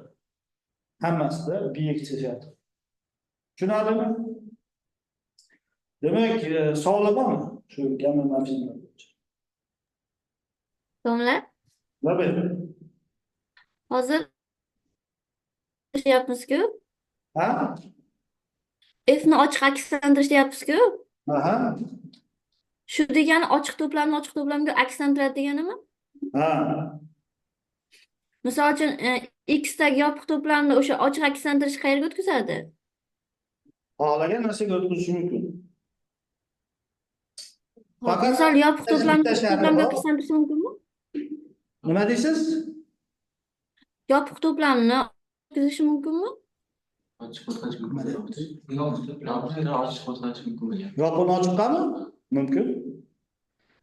Hammasida biyeksiya sharti. Tushunarlimi? Demak, savollar bormi? Shu gamma-morfizmlar bo'yicha. Domla, Nima? hozir deyapmiz-ku, Ha? F'ni ochiq akslantirish deyapmiz-ku. Aha. Shu degani ochiq to'plamga akslantiradi deganimi? Ha. Misol uchun, X dagi yopiq to'plamni o'sha ochiq akslantirish qayerga o'tkazadi? Xohlagan narsaga o'tkazish mumkin. Faqat Misol yopiq to'plamni bitta sharti to'plamga bor. akslantrish mumkinmi? Nima deysiz? Yopiq to'plamni o'tkazish mumkinmi? Ochiq o'tkazish mumkin. Ochiq o'tkazish mumkin. Yopini ochiqqanmi? Mumkin.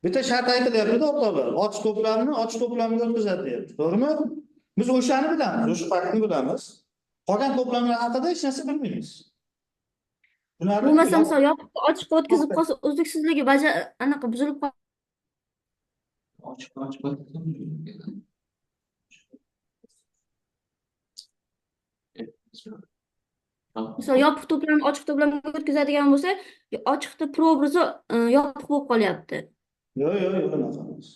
Bitta shart aytilyapti-da, o'rtoqlar. Ochiq to'plamga o'tkazadi deyapti. To'g'rimi? Biz o'shani bilamiz, o'sha faktni bilamiz. Qolgan to'plamlar haqida hech narsa bilmaymiz. Bo'lmasa, misol yopiqni ochiqqa o'tkazib qolsa, uzluksizligi anaqa buzilib qoladi. Ochiq o'tkazish. Misol yopiq to'plamni ochiq to'plamga o'tkazadigan bo'lsa, ochiqda probrazi yopiq bo'lib qolyapti. Yo'q, unaqa emas.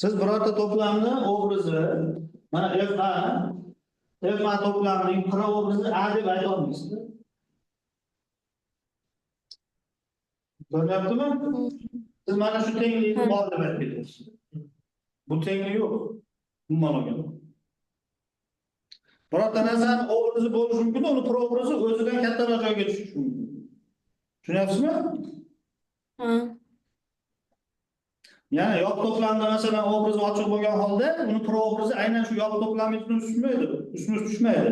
Siz birorta to'plamni obrazi, mana FA to'plamining probrazi A deb ayta olmaysiz. Ko'ryaptimi? Siz mana shu tenglikni bor deb aytib ketasiz. Bu tenglik yo'q. Umuman olganda. Birorta narsani obrazi bo'lishi mumkin, uni probrazi o'zidan kattaroq joyga tushishi mumkin. Tushunyapsizmi? Ha. Ya'ni yoq to'plamda masalan obraz ochiq bo'lgan holda, uni probrazi aynan shu yoq to'plamning ustuna tushmaydi.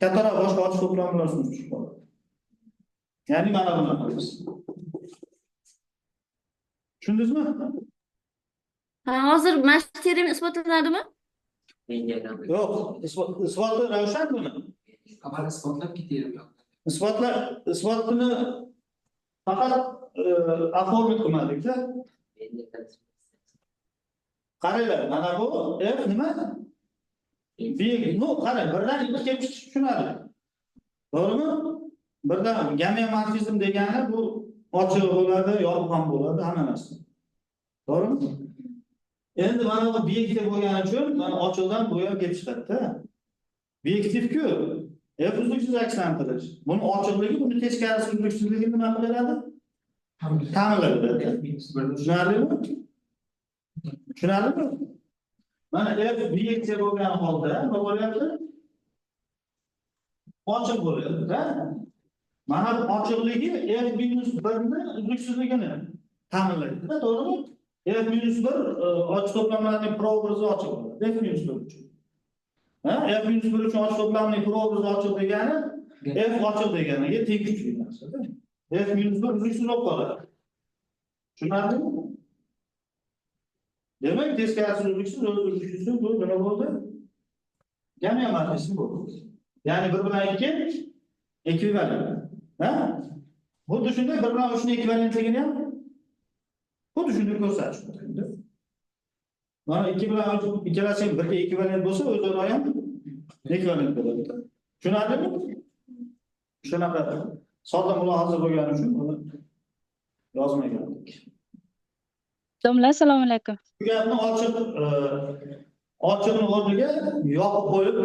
Kattaroq boshqa ochiq to'plam bilan ustuna tushib qoladi. Ya'ni mana bunaqa. Tushundingizmi? Ha, hozir mana shu teorema isbotlanadimi? Menga Yo'q, isboti ravshan buni. Avval isbotlab ketaylik. Isbotini faqat aformit qilmadik-da. Qaranglar, mana bu f nima? Qarang, birdan ikki kelib chiqishi tushunadi. To'g'rimi? Birdan gamma-morfizm degani bu ochiq bo'ladi, yopiq ham bo'ladi, hamma narsa. To'g'rimi? Endi mana bu biyektiv bo'lgani uchun mana ochiqdan bo'ya kelib chiqadi-da. Biyektiv-ku, f uzluksiz akslantirish. Buni ochiqligi, buni teskarisi uzluksizligini nima qiladi? Ta'minlaydi. Tushunarlimi? Tushunarlimi? Mana f biyektiv bo'lgan holda nima bo'lyapti? Ochiq bo'lyapti-da. Mana bu ochiqligi f-1 ni uzluksizligini ta'minlaydi-da, to'g'rimi? f-1 ochiq to'plamlarning probrazi ochiq bo'ladi. f-1 uchun. f-1 uchun ochiq to'plamning probrazi ochiq degani f ochiq deganiga teng kuchli narsa-da. f-1 uzluksiz bo'lib qoladi. Tushunarlimi? Demak, teskarisi uzluksiz, o'z uzluksiz bu nima bo'ldi? Gamma-morfizm bo'ldi. Ya'ni 1 bilan 2 ekvivalent. Xuddi shunday 1 bilan 3 ning ekvivalentligini ham xuddi shunday ko'rsatish mumkin. Mana 2 bilan 3 ikkalasi 1 ga ekvivalent bo'lsa, o'zaro ham ekvivalent bo'ladi. Tushunarlimi? Shunaqa sodda mulohaza bo'lgani uchun buni yozmagandik. Domla, assalomu alaykum. Bu gapni ochiqni o'rniga yopib qo'yib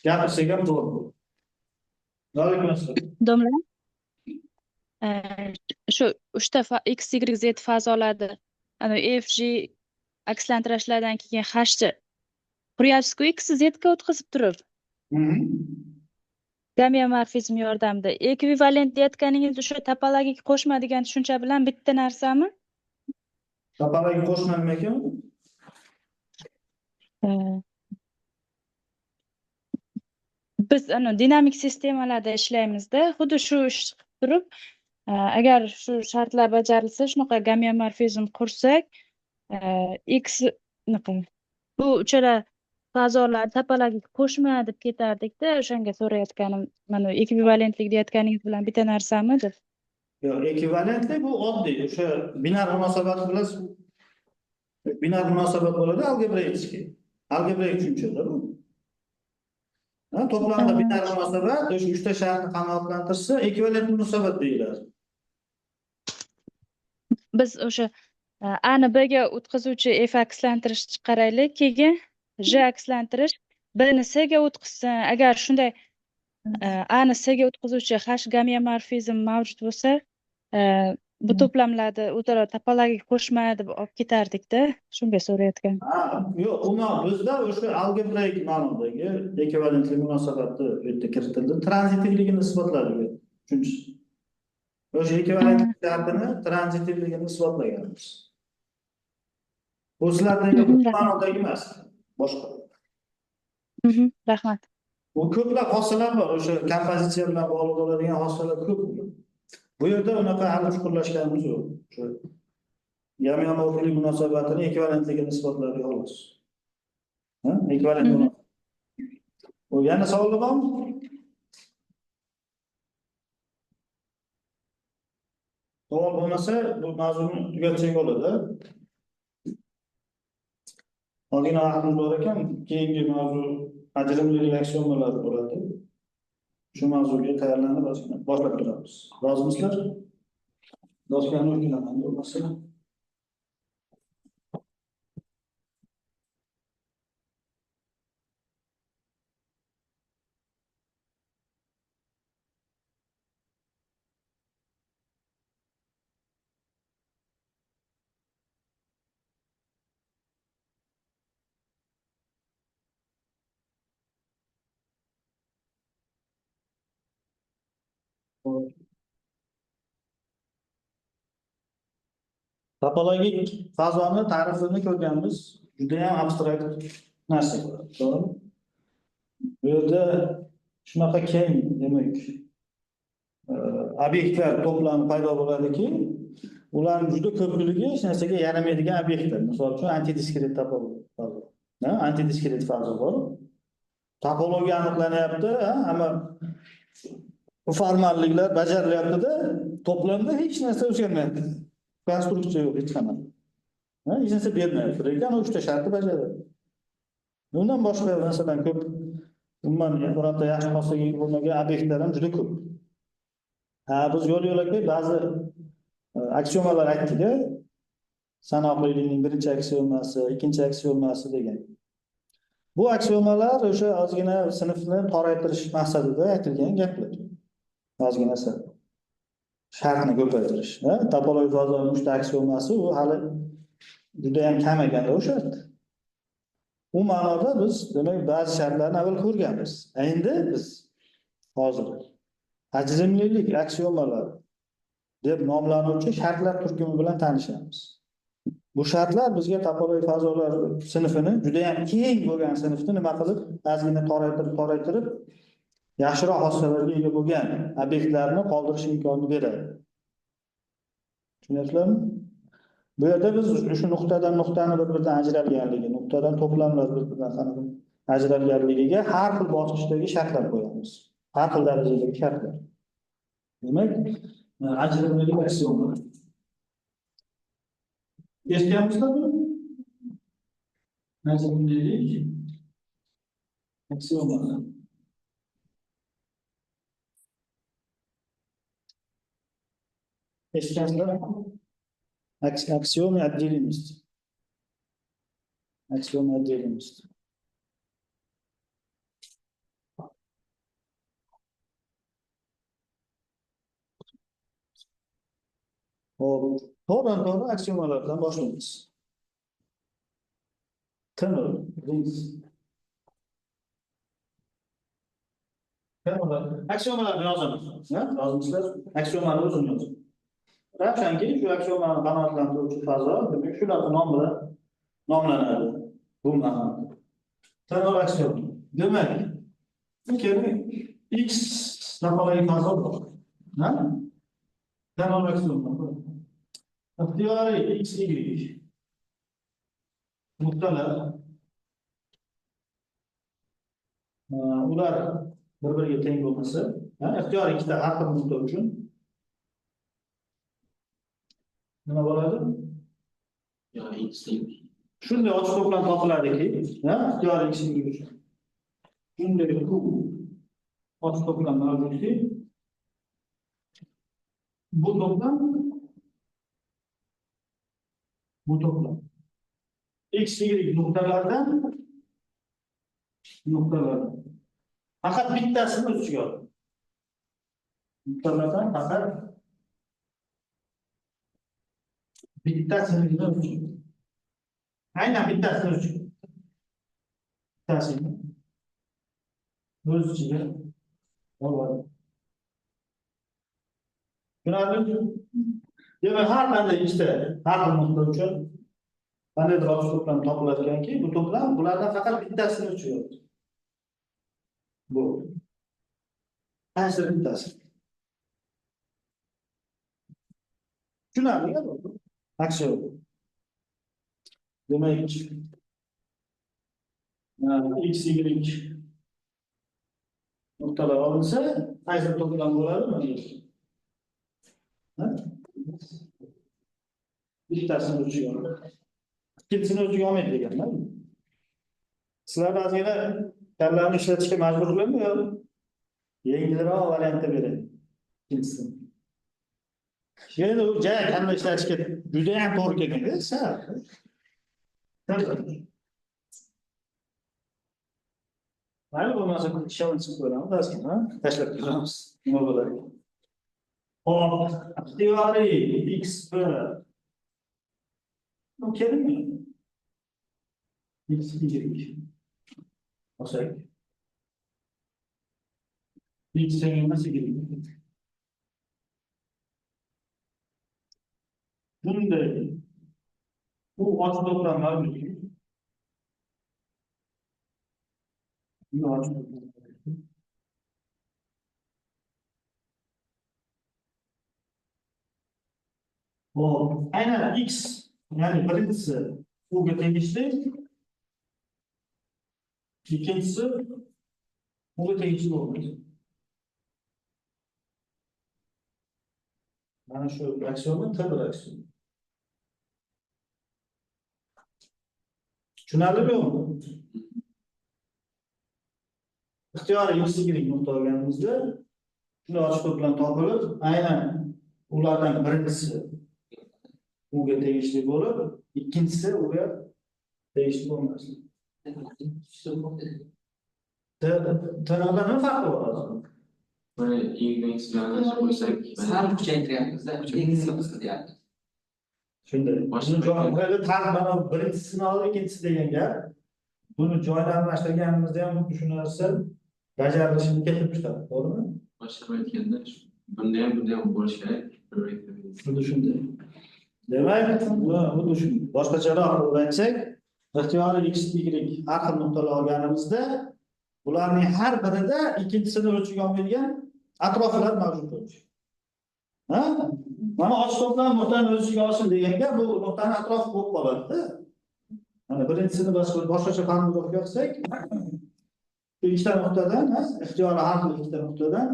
gapirsak ham to'g'ri. Alaykum assalom. Domla, shu 3 ta x, y, z fazolarni f, g akslantirishlardan keyin hni quryapsiz-ku, x, z ga o'tkazib turib. Gamma-morfizm yordamida ekvivalent deyotganingiz o'sha topologik qo'shma degan tushuncha bilan bitta narsami? Topologik qo'shma nima ekan? Biz dinamik sistemalarda ishlaymiz-da, xuddi shu ish qilib turib, agar shu shartlar bajarilsa, shunaqa gamma-morfizm qursak, x bu uchala fazolar topologik qo'shma deb ketardik-da, o'shanga so'rayotganim, mana ekvivalentlik deyotganingiz bilan bitta narsami deb. Yo'q, ekvivalentlik bu oddiy, o'sha binar munosabat bilan binar munosabat bo'ladi algebraikskiy. Algebraik tushunchada bu. To'plamda binar munosabat o'sha 3 ta shartni qanoatlantirsa, ekvivalent munosabat deyiladi. Biz o'sha a ni b ga o'tkazuvchi f akslantirish chiqaraylik, keyin j akslantirish b ni c ga o'tkazsin. Agar shunday a ni c ga o'tkazuvchi h gamma-morfizm mavjud bo'lsa, bu to'plamlarni o'zaro topologik qo'shma deb olib ketardik-da. Shunga so'rayotgan. Yo'q, bizda o'sha algebraik ma'nodagi ekvivalentlik munosabati bu yerda kiritildi. Tranzitivligini isbotladi tushunchisi. O'sha ekvivalentlik shartini tranzitivligini isbotlaganmiz. Bu sizlardagi ma'nodagi emas, boshqa. Rahmat. Bu ko'plab xossalar bor, o'sha kompozitsiya bilan bog'liq bo'ladigan xossalar ko'p. Bu yerda unaqa hali chuqurlashganimiz yo'q. O'sha gamma-morfizm munosabatini ekvivalentligini isbotladi xolos. Ekvivalent munosabat. Bu yana savollar bormi? Savol bo'lmasa, bu mavzuni tugatsak bo'ladi. Ozgina vaqtimiz bor ekan, keyingi mavzu ajrimli reaksionalar bo'ladi. Shu mavzuga tayyorlanib boshlab turamiz. Rozimisizlar? Doskani o'rganaman, bo'lmasa. Topologik fazoni ta'rifini ko'rganmiz. Juda ham abstrakt narsa. To'g'rimi? Bu yerda shunaqa keng, demak, obyektlar to'plami paydo bo'ladiki, ularning juda ko'pligi hech narsaga yaramaydigan obyektlar. Misol uchun antidiskret topologiya. Antidiskret fazo bor. Topologiya aniqlanyapti, ammo bu formalliklar bajarilyapti-da, to'plamda hech narsa o'zgarmayapti. Konstruksiya yo'q hech qanaqa. Hech narsa bermayapti. Lekin uchta shartni bajaradi. Bundan boshqa masalan ko'p umuman birorta yaxshi xossaga ega bo'lmagan obyektlar ham juda ko'p. Biz yo'l-yo'lakay ba'zi aksiomalar aytdik-da. Sanoqlilikning birinchi aksiomasi, ikkinchi aksiomasi degan. Bu aksiomalar o'sha ozgina sinfni toraytirish maqsadida aytilgan gaplar. Ozgina shartni ko'paytirish. Topologik fazoning uchta aksiomasi u hali juda ham kam ekanda o'sha. U ma'noda biz demak ba'zi shartlarni avval ko'rganmiz. Endi biz hozir ajrimlilik aksiomalar deb nomlanuvchi shartlar turkumi bilan tanishamiz. Bu shartlar bizga topologik fazolar sinfini, juda ham keng bo'lgan sinfni nima qilib, ozgina toraytirib, yaxshiroq xossalarga ega bo'lgan obyektlarni qoldirish imkonini beradi. Tushunyapsizlarmi? Bu yerda biz shu nuqtadan nuqtani bir-biridan ajralganligi, nuqtadan to'plamlar bir-biridan ajralganligiga har xil bosqichdagi shartlar qo'yamiz. Har xil darajadagi shartlar. Demak, ajrimlilik aksioma. Eshitganmizlar buni? Ajrimlilik aksioma. Eshitgansizlarmi? Aksioma отделимости. Aksioma отделимости. To'g'ri aksiomalardan boshlaymiz. Temel, aksiomalarni yozamiz. Yozimizlar, aksiomalarni o'zini yozamiz. Ravshanki, shu aksiomani qanoatlantiruvchi fazo, demak, shular nom bilan nomlanadi. Bu ma'noda. Temel aksioma. Demak, keling, x topologik fazo bor. Temel aksioma. İxtiyoriy x, y nuqtalar ular bir-biriga teng bo'lmasa, ixtiyoriy ikkita har bir nuqta uchun nima bo'ladi? Yani x Shunday ochiq to'plam topiladiki, ixtiyoriy x, y uchun. Shunday ochiq to'plam mavjudki, bu to'plam x, y nuqtalardan faqat bittasini o'z ichiga oladi. Nuqtalardan faqat bittasini o'z ichiga. Aynan bittasini o'z ichiga. Bittasini o'z ichiga oladi. Tushunarlimi? Demak, har qanday ikkita har bir nuqta uchun qandaydir ochiq to'plam topilarkanki, bu to'plam bulardan faqat bittasini o'chiradi. Bu. Qaysi bittasi? Tushunarlimi bu? Aksioma. Demak, x, y nuqtalar olinsa, qaysi to'plam bo'ladi? Bittasini o'chiga oladi. Ikkinchisini o'chiga olmaydi deganlar. Sizlarni ozgina kallarni ishlatishga majbur qiladimi yo yengilroq variantda beradi? Ikkinchisini. Endi u joy kalla ishlatishga juda ham to'g'ri kelganda, sal. Mayli bo'lmasa ishonib chiqib ko'ramiz, ozgina tashlab ko'ramiz. Nima bo'ladi? Hop, ixtiyoriy x bir. Bu kerakmi? X, y. Olsak. X teng emas y. bunday bu ochiq to'plam mavjudki, buni ochiq to'plam mavjudki. Hop, aynan x, ya'ni birinchisi uga tegishli, ikkinchisi uga tegishli bo'lmaydi. Mana shu aksioma T1 aksioma. Tushunarlimi yo'qmi? Ixtiyoriy x, y nuqta olganimizda shuni ochiq to'plam topilib, aynan ulardan birinchisi uga tegishli bo'lib, ikkinchisi uga tegishli bo'lmasdi. Tanoda nima farqi bor hozir? Mana x bilan ajratib qo'ysak, Sal kuchaytiryapmiz-da, kuchaytirib qilyapmiz. Shunday. Boshqa Buni joyida mana birinchisini olib, ikkinchisi degan gap. Buni joydan almashtirganimizda ham xuddi shu narsa bajarilishini keltirib chiqadi, to'g'rimi? boshqa aytganda bunda ham bo'lishi kerak. Xuddi shunday. Demak, xuddi shu boshqacharoq qilib aytsak, ixtiyoriy x, y har xil nuqtalar olganimizda bularning har birida ikkinchisini o'lchaga olmaydigan atroflar mavjud bo'lishi. Ha? Mana ochiq to'plam nuqtani o'z ichiga olsin deganda bu nuqtani atrofi bo'lib qoladi-da. Mana birinchisini boshqacha qanday o'qib yoqsak, bu ikkita nuqtadan, ixtiyoriy har xil ikkita nuqtadan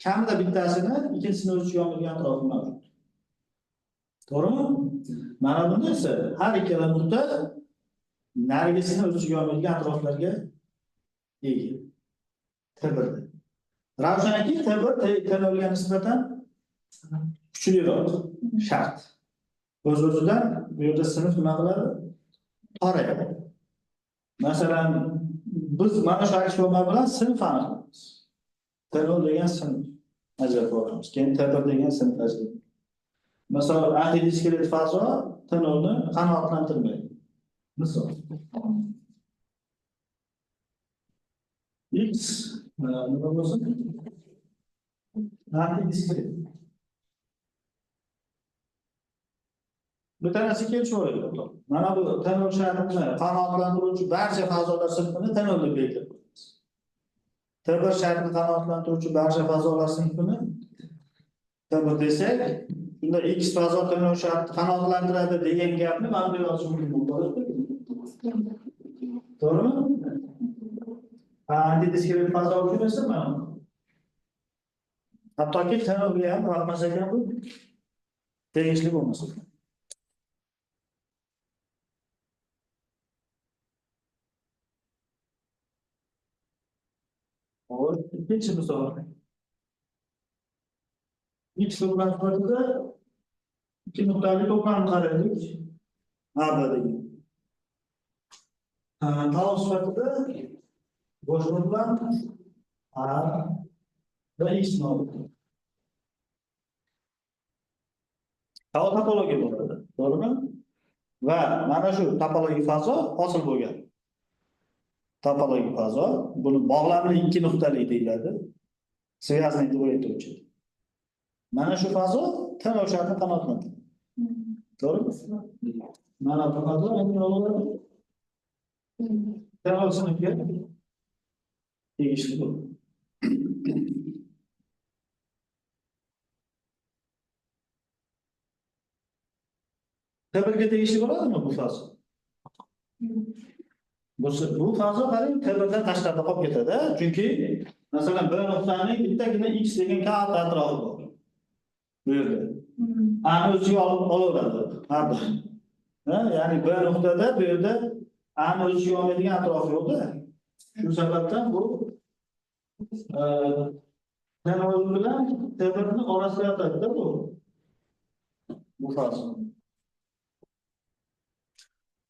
kamida bittasini ikkinchisini o'z ichiga olmaydigan atrofi mavjud. To'g'rimi? Mana bunda esa har ikkala nuqta narigisini o'z ichiga olmaydigan atroflarga ega. T1. Ravshanki T1 T0 ga nisbatan kuchliroq shart. O'z-o'zidan bu yerda sinf nima qiladi? Qorayadi. Masalan, biz mana shu aksioma bilan sinf aniqlaymiz. T0 degan sinf ajratib olamiz. Keyin T1 degan sinf ajratib. Masalan, antidiskret fazo T0 ni qanoatlantirmaydi. Misol. X nima bo'lsin? Antidiskret. Bu tanasi kelishaveradi. Mana bu T0 shartini qanoatlantiruvchi barcha fazolar sinfini T0 deb belgilab qo'yamiz. T1 shartini qanoatlantiruvchi barcha fazolar sinfini T1 desak, shunda x fazo T0 shartini qanoatlantiradi degan gapni mana bu yozish mumkin bo'ladi. To'g'rimi? Antidiskret fazo uchun esa mana hattoki T0 ga ham vaqtmas ekan bu tegishli bo'lmasa. İkinci misal. X to'plam sifatida ikki nuqtali to'plam qaraylik. A degan. Tao sifatida bo'sh to'plam A va X mavjud. Tao topologiya bo'ladi, to'g'rimi? Va mana shu topologik fazo hosil bo'lgan. Topologik fazo, buni bog'lamli ikki nuqtali deyiladi. Связанный двоеточие. Mana shu fazo T0 shartini qanoatlantiradi. To'g'rimi? Mana bu fazo endi bo'ladi. T0 sinfga tegishli bo'ladi. T1 ga tegishli bo'ladimi bu fazo? Bu fazo qarang T1dan tashqarida qolib ketadi, chunki masalan bir nuqtaning bittagina x degan katta atrofi bor. Bu yerda. Ani o'ziga olaveradi har doim. Ya'ni bir nuqtada bu yerda ani o'ziga olmaydigan atrofi yo'q-da. Shu sababdan bu T0 bilan T1ni orasida yotadi-da bu. Bu fazo.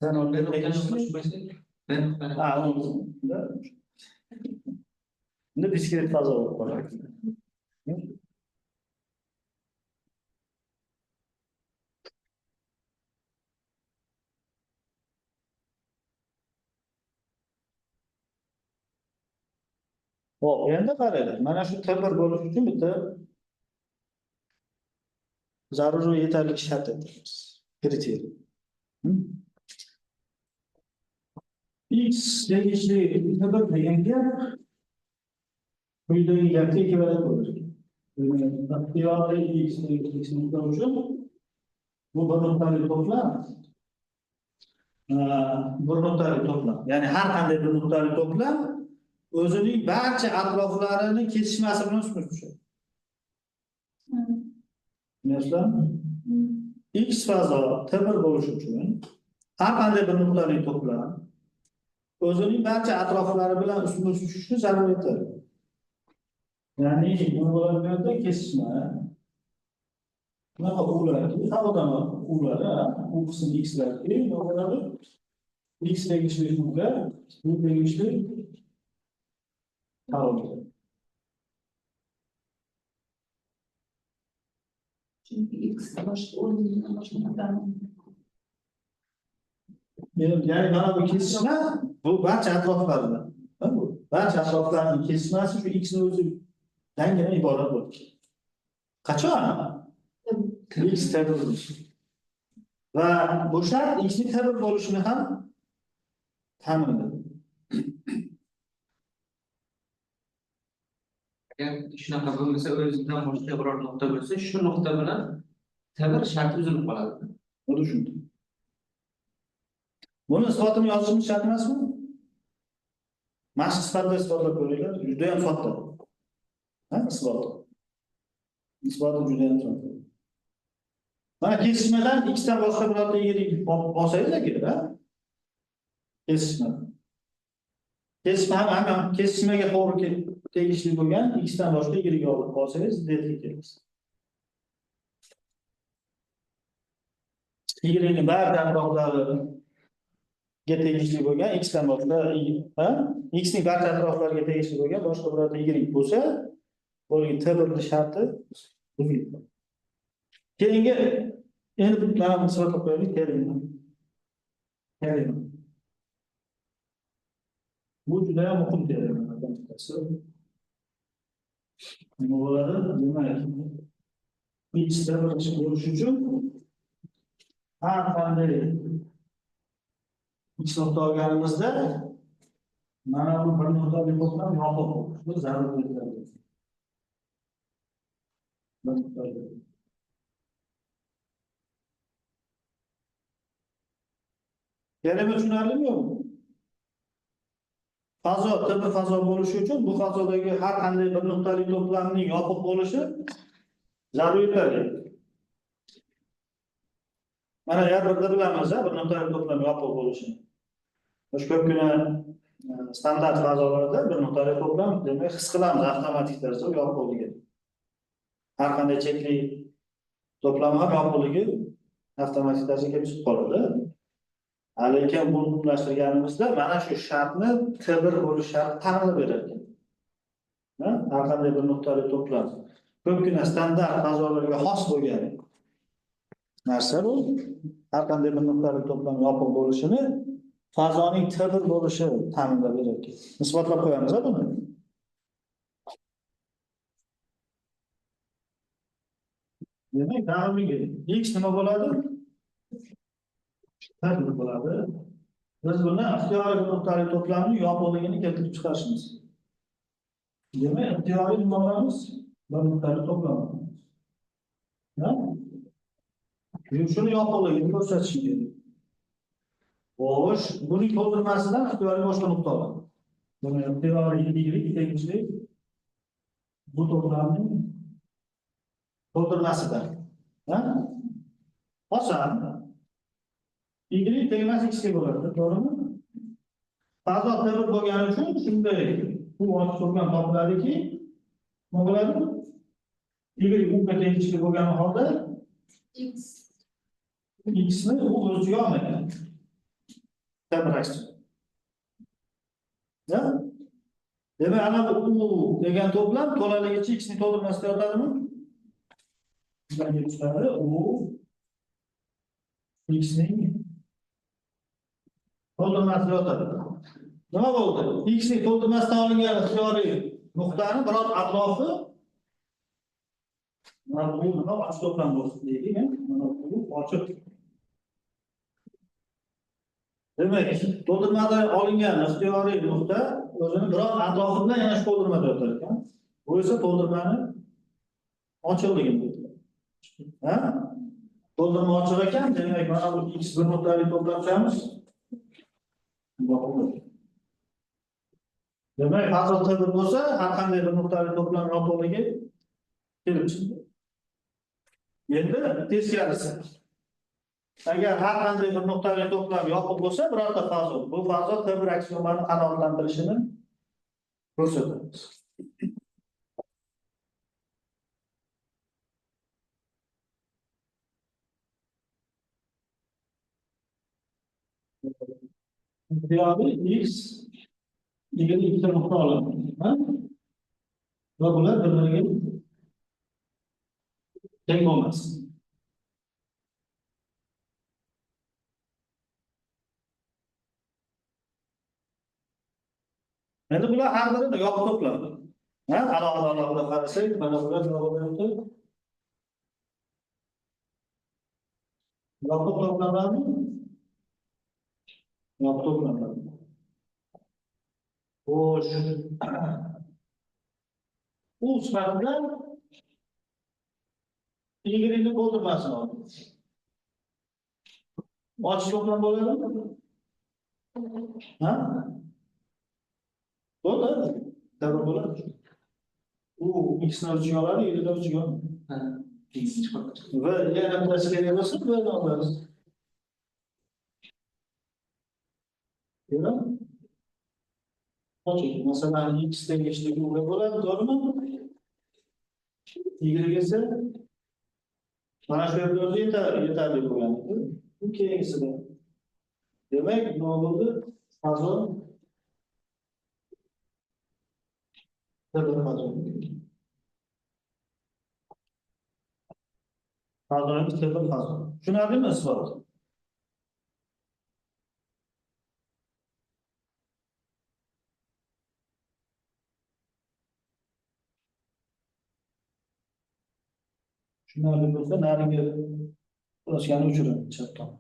T0 ga tegishli. Bunda diskret fazo bo'lib qoladi. Xo'p, endi qaranglar. Mana shu T1 bo'lish uchun bitta zarur va yetarli shart etamiz. Kriteriya. X tegishli sabab degan gap quyidagi gapga ekvivalent bo'ladi. Ixtiyoriy X tegishli uchun bu bir nuqtali to'plam. Bir nuqtali to'plam. Ya'ni har qanday bir nuqtali to'plam o'zining barcha atroflarini kesishmasi bilan ustun tushadi. Tushunasizlarmi? X fazo T1 bo'lishi uchun har qanday bir nuqtali to'plam o'zining barcha atroflari bilan ustun tushishni zarur etadi. Ya'ni bu bo'larlarda kesishma bunaqa ularki, havodan ular, u qism x'larki, bo'ladi. X tegishli shunga, bu tegishli havoga. Çünkü X başka oyundan başka Yani mana bu kesishma bu barcha atroflardan. Bu barcha atroflarning kesishmasi shu x ni o'zidan iborat bo'ladi. Qachon? X tabi bo'lishi. Va bu shart x ni tabi bo'lishini ham ta'minlaydi. Agar shunaqa bo'lmasa, o'zidan boshqa biror nuqta bo'lsa, shu nuqta bilan tabir sharti uzilib qoladi. Buni tushundim. Buni isbotini yozishimiz shart emasmi? Mashq sifatida isbotlab ko'ringlar, juda ham sodda. Ha, isbot. Isboti juda ham sodda. Mana kesishmadan x dan boshqa birorta yirik olsangiz kerak, ha? Kesishma. Ham kesishmaga to'g'ri tegishli bo'lgan x dan boshqa yirik olib qolsangiz, zidga kelasiz. Yigirning barcha atroflari tegishli bo'lgan x dan boshqa x ning barcha atroflariga tegishli bo'lgan boshqa birorta y bo'lsa, bo'lgan T1 sharti buziladi. Keyingi endi mana bu sifatga qo'yaylik teorema. Bu juda ham muhim teoremalardan bittasi. Nima bo'ladi? Demak, x T1 bo'lish uchun har qanday X nuqta olganimizda mana bu bir nuqtali to'plam yopiq bo'lishi zarur bo'ladi. Teorema tushunarlimi yo'qmi? Fazo T1 fazo bo'lishi uchun bu fazodagi har qanday bir nuqtali to'plamning yopiq bo'lishi zarur bo'ladi. Mana yarbirda bilamiz, bir nuqtali to'plam yopiq bo'lishini. O'sha ko'pgina standart fazolarda bir nuqtali to'plam demak his qilamiz avtomatik tarzda yopiqligi. Har qanday chekli to'plam ham yopiqligi avtomatik tarzda kelib chiqib qoladi. Lekin buni umumlashtirganimizda mana shu shartni T1 bo'lish sharti ta'minlab beradi. Har qanday bir nuqtali to'plam ko'pgina standart fazolarga xos bo'lgan narsa bu. Har qanday bir nuqtali to'plam yopiq bo'lishini fazoning T1 bo'lishi ta'minlab beradi. Isbotlab qo'yamiz buni. Demak, davomligi x nima bo'ladi? T1 bo'ladi. Biz buni ixtiyoriy bir nuqtali to'plamning yopiqligini keltirib chiqarishimiz. Demak, ixtiyoriy nima bo'lamiz? Bir nuqtali to'plam. Shuni yopiqligini ko'rsatish kerak. Xo'sh, buning to'ldirmasidan ixtiyoriy boshqa nuqta oladi. Buni ixtiyoriy y tegishli bu to'plamning to'ldirmasidan. Oson. Y tegmasi x ga bo'ladi, to'g'rimi? Fazo T1 bo'lgani uchun shunday bu ochiq to'plam topiladiki, nima bo'ladi? Y u ga tegishli bo'lgan holda x ni u o'ziga olmagan. Demak, ana bu degan to'plam to'laligicha x ni to'ldirmasida yotadimi? Bundan kelib chiqadi, u x ning to'ldirmasida yotadi. Nima bo'ldi? X ning to'ldirmasidan olingan ixtiyoriy nuqtani biror atrofi Mana bu nima ochiq to'plam bo'lsin deylik. Mana bu ochiq. Demak, to'ldirmada olingan ixtiyoriy nuqta o'zini biroq atrofi bilan yana shu to'ldirmada o'tar ekan. Bu esa to'ldirmani ochiqligini bildiradi. Ha? To'ldirma ochiq ekan, demak mana bu x bir nuqtali to'plamchamiz. Demak, fazoat bir bo'lsa, har qanday bir nuqtali to'plam yopiqligi kelib chiqadi. Endi teskarisi. Agar har qanday bir nuqtali to'plam yopiq bo'lsa, birorta fazoat, bu fazoat bir aksiomani qanoatlantirishini ko'rsatadi. Ixtiyoriy x ikkita nuqta oladi. Va bular bir-biriga teng bo'lmas. Endi bular har biri yopiq to'plam. Alohida qarasak, mana bular nima bo'lyapti? Yopiq to'plamlarmi? Yopiq to'plamlar. Xo'sh. U sifatida y to'ldirmasini olamiz. Ochiq to'plam bo'ladimi? Ha? Bo'ladi. To'g'ri bo'ladi. U x ni o'lchiga oladi, y ni o'lchiga oladi. Va yana bittasi kerak bo'lsa, buni olamiz. To'g'rimi? Ochiq. Masalan, x tegishligi unga bo'ladi, to'g'rimi? Y esa mana shu yerda o'zi yetarli bo'ladi. Bu keyingisida. Demak, nima bo'ldi? Fazoat fazoatimiz tebrik fazoat. Tushunarlimi isbot? Tushunarli bo'lsa, nariga kurashgani uchun chap tomon.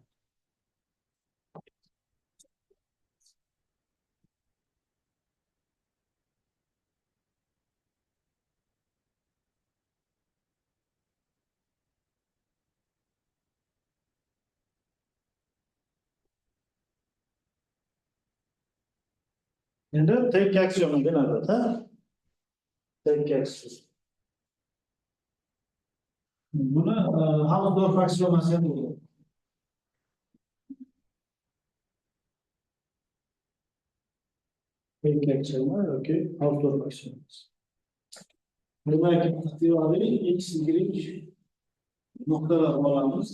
Endi tek aksioma demakda, tek aksiom. Buni Hammondorf aksiomasi ham bo'ladi. Tek aksioma yoki Hammondorf aksiomasi. Demak, ixtiyoriy x, y nuqtalar olamiz.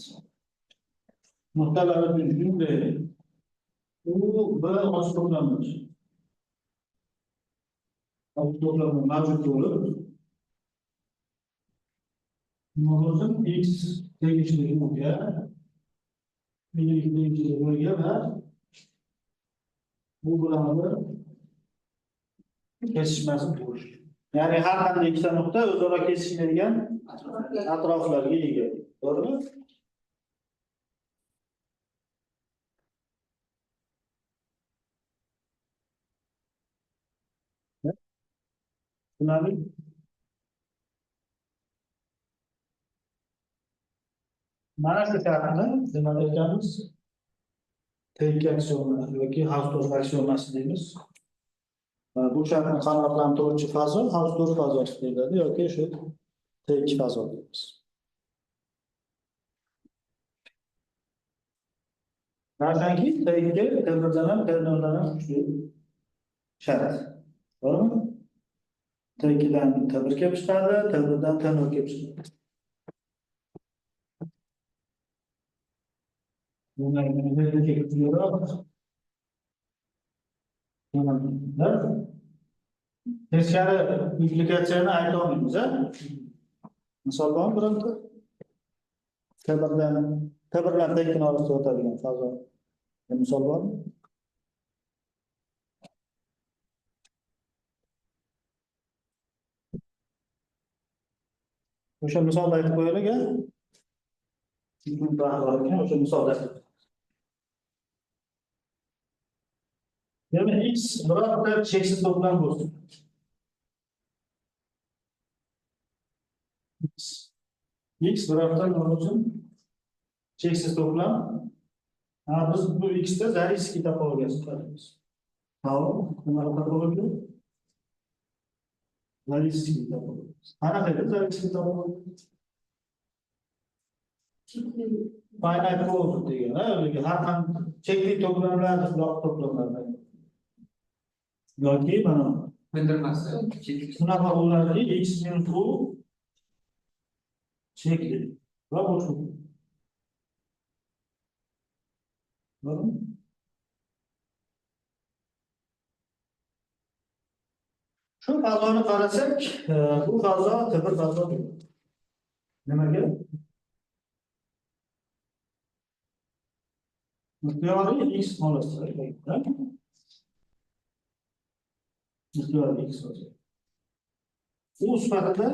Nuqtalar uchun shunday. U bir ochiq to'plamdir. Ochiq to'plamda mavjud bo'lib, nima x tegishli bunga, y tegishli bunga va bu bilan kesishmasi bo'lish. Ya'ni har qanday ikkita nuqta o'zaro kesishmaydigan atroflarga ega. To'g'rimi? Tushunarli? Mana shu shartni nima deymiz? Tek aksioma yoki Hausdorff aksiomasi deymiz. Bu shartni qanoatlantiruvchi fazo Hausdorff fazosi deyiladi yoki shu tek fazo deymiz. Qarangki, tekka T1dan ham T0dan ham kuchli shart. To'g'rimi? T2dan T1 kelib chiqadi, T1dan T0 kelib chiqadi. Bunlar yerga kuchliroq. Teskari implikatsiyani ayta olmaymiz, misol bormi bironta? T1dan T2 orasida o'tadigan fazo. Misol bormi? O'sha misolda aytib qo'yaylik, a? O'sha misolda aytib. Demak, x birorta cheksiz to'plam bo'lsin. X birorta nima bo'lsin? Cheksiz to'plam. Ha, biz bu x da Zariskiy topologiyasi qilamiz. Tamam, nima topologiya? Zariskiy topologiyasi. Qanaqa edi Zariskiy topologiyasi? Finite closure degan, har qanday chekli to'plamlarni to'plamlar. Yoki mana Bildirmasi. shunaqa bo'ladi, x minus u chekli va boshqa. To'g'rimi? Shu fazoni qarasak, bu fazo bir fazo. Nimaga? Miqdori x xolasida. Miqdori x xolasida. U sifatida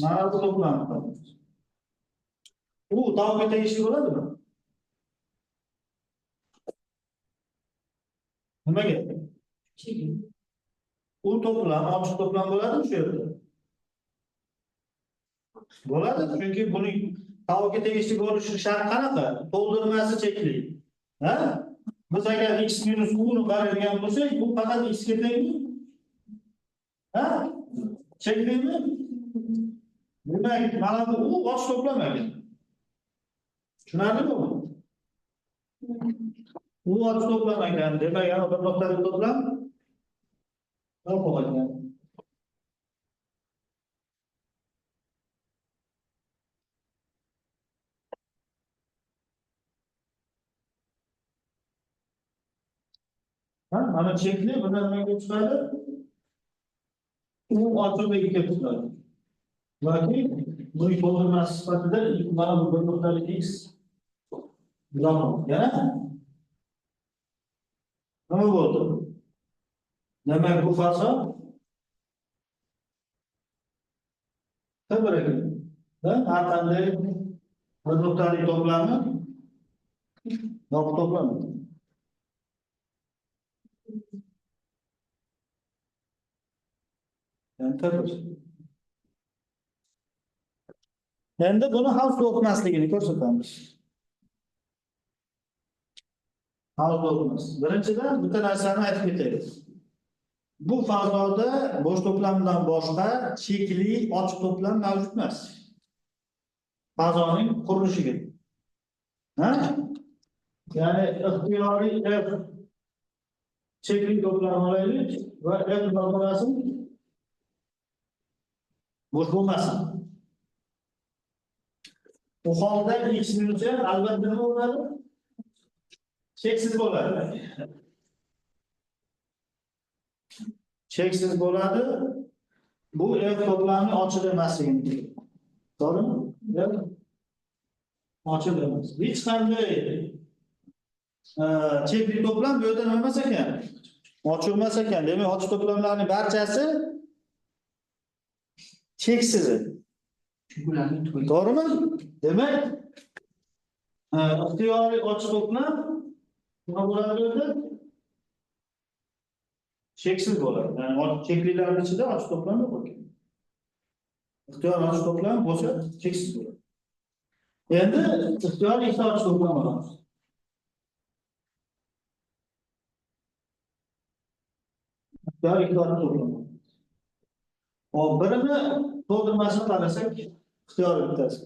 mana bu to'plam qilamiz. U tavga tegishli bo'ladimi? Nimaga? U to'plam, ochiq to'plam bo'ladimi shu yerda? Bo'ladi, chunki buning tavga tegishli bo'lishi shart qanaqa? To'ldirmasi chekli. Ha? Biz agar x minus u ni qaraydigan bo'lsak, bu faqat x ga tengmi? Ha? Cheklimi? Demak, mana bu u ochiq to'plam ekan. Tushunarlimi bu? U ochiq to'plam ekan. Demak, yana bir nuqtali to'plam bo'lgan. Ha, mana chekli bundan nimaga chiqadi? U ochiqligi kelib chiqadi. Yoki buning to'ldirmasi sifatida mana bu bir nuqtali x bilan yana nima bo'ldi? Demak, bu fazo tabiiy ekan. Har qanday bir nuqtali to'plamni yopiq to'plam. Endi buni havs o'qimasligini ko'rsatamiz. Havs o'qimas. Birinchidan bitta narsani aytib ketaylik. Bu fazoda bo'sh to'plamdan boshqa chekli ochiq to'plam mavjud emas. Fazoning qurilishiga. Ha? Ya'ni ixtiyoriy f chekli to'plam olaylik va f bo'lmasin. Bo'sh bo'lmasin. Bu holda x minus albatta nima bo'ladi? Cheksiz bo'ladi. Cheksiz bo'ladi. Bu f to'plami ochiq emasligini. To'g'rimi? Ochiq emas. Hech qanday chekli to'plam bu yerda nima emas ekan? Ochiq emas ekan. Demak, ochiq to'plamlarning barchasi cheksiz. To'g'rimi? Demak, ixtiyoriy ochiq to'plam nima bo'ladi bu yerda? Cheksiz bo'ladi. Ya'ni cheklilarning ichida ochiq to'plam yo'q ekan. Ixtiyoriy ochiq to'plam bo'lsa cheksiz bo'ladi. Endi ixtiyoriy ikkita ochiq to'plam olamiz. Ixtiyoriy ikkita ochiq to'plam. Hop, birini to'ldirmasini qarasak, ixtiyoriy bittasi.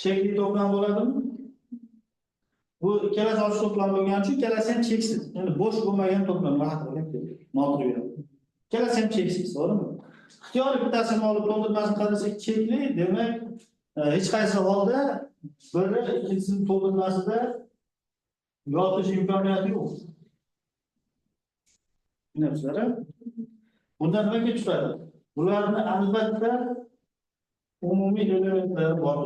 Chekli to'plam bo'ladimi? Bu ikkalasi ochiq to'plam bo'lgani uchun ikkalasi ham cheksiz. Endi bo'sh bo'lmagan to'plamlar haqida gapirdik. Notrivial. Ikkalasi ham cheksiz, to'g'rimi? Ixtiyoriy bittasini olib to'ldirmasini qarasak chekli, demak, hech qaysi holda biri ikkinchisining to'ldirmasida yotish imkoniyati yo'q. Tushunasizlar? Bundan nima kelib chiqadi? Bularni albatta umumiy elementlar bor.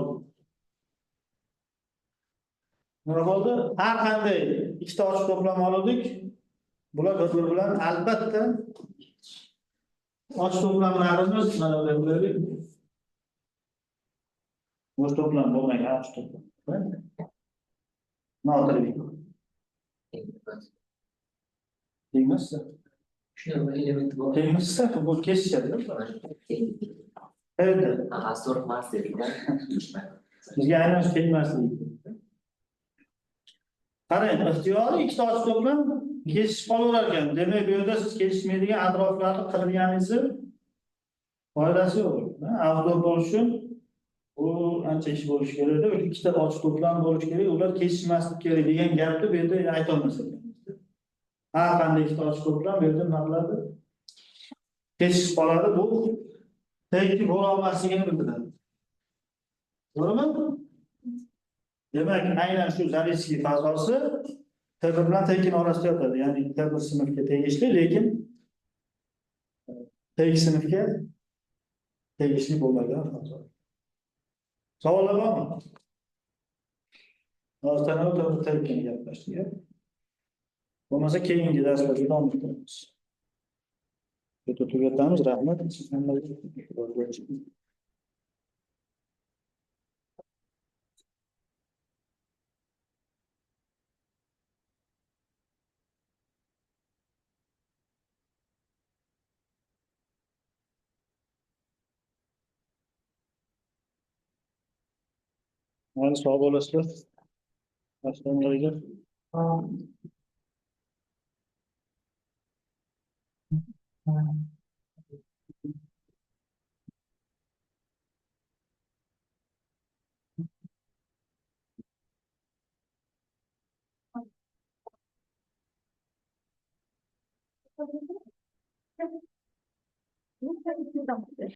Nima bo'ldi? Har qanday ikkita ochiq to'plam oldik. Bular bir-biri bilan albatta ochiq to'plamlarimiz mana bularga Bo'sh to'plam bo'lmaydi, ochiq to'plam. Notirik. Tegmasa. Shuni bir elementi bor. Tegmasa bu kesishadi. Qayerda? So'rmas dedilar. Bizga aynan shu tegmasligi. Qarang, ixtiyoriy ikkita ochiq to'plam kesishib qolaverar ekan. Demak, bu yerda siz kesishmaydigan atroflarni qilganingizni foydasi yo'q. Avto bo'lishi bu ancha ish bo'lishi kerak-da. Ikkita ochiq to'plam bo'lishi kerak, ular kesishmasligi kerak degan gapni bu yerda ayta olmas ekanmiz. Har qanday ikkita ochiq to'plam bu yerda nima qiladi? Kesishib qoladi. Bu teknik bo'la olmasligini bildiradi. To'g'rimi? Demak, aynan shu Zalevskiy fazosi T1 bilan T2 orasida yotadi. Ya'ni T1 sinfga tegishli, lekin T2 sinfga tegishli bo'lmagan fazo. Savollar bormi? Hozirdan o'tib T2 ni gaplashdik. Bo'lmasa keyingi darslarda davom ettiramiz. Bitta tugatamiz, rahmat. Siz hammaga e'tibor berishingizga. Hadi sağ olasınız. Assalomu alaykum.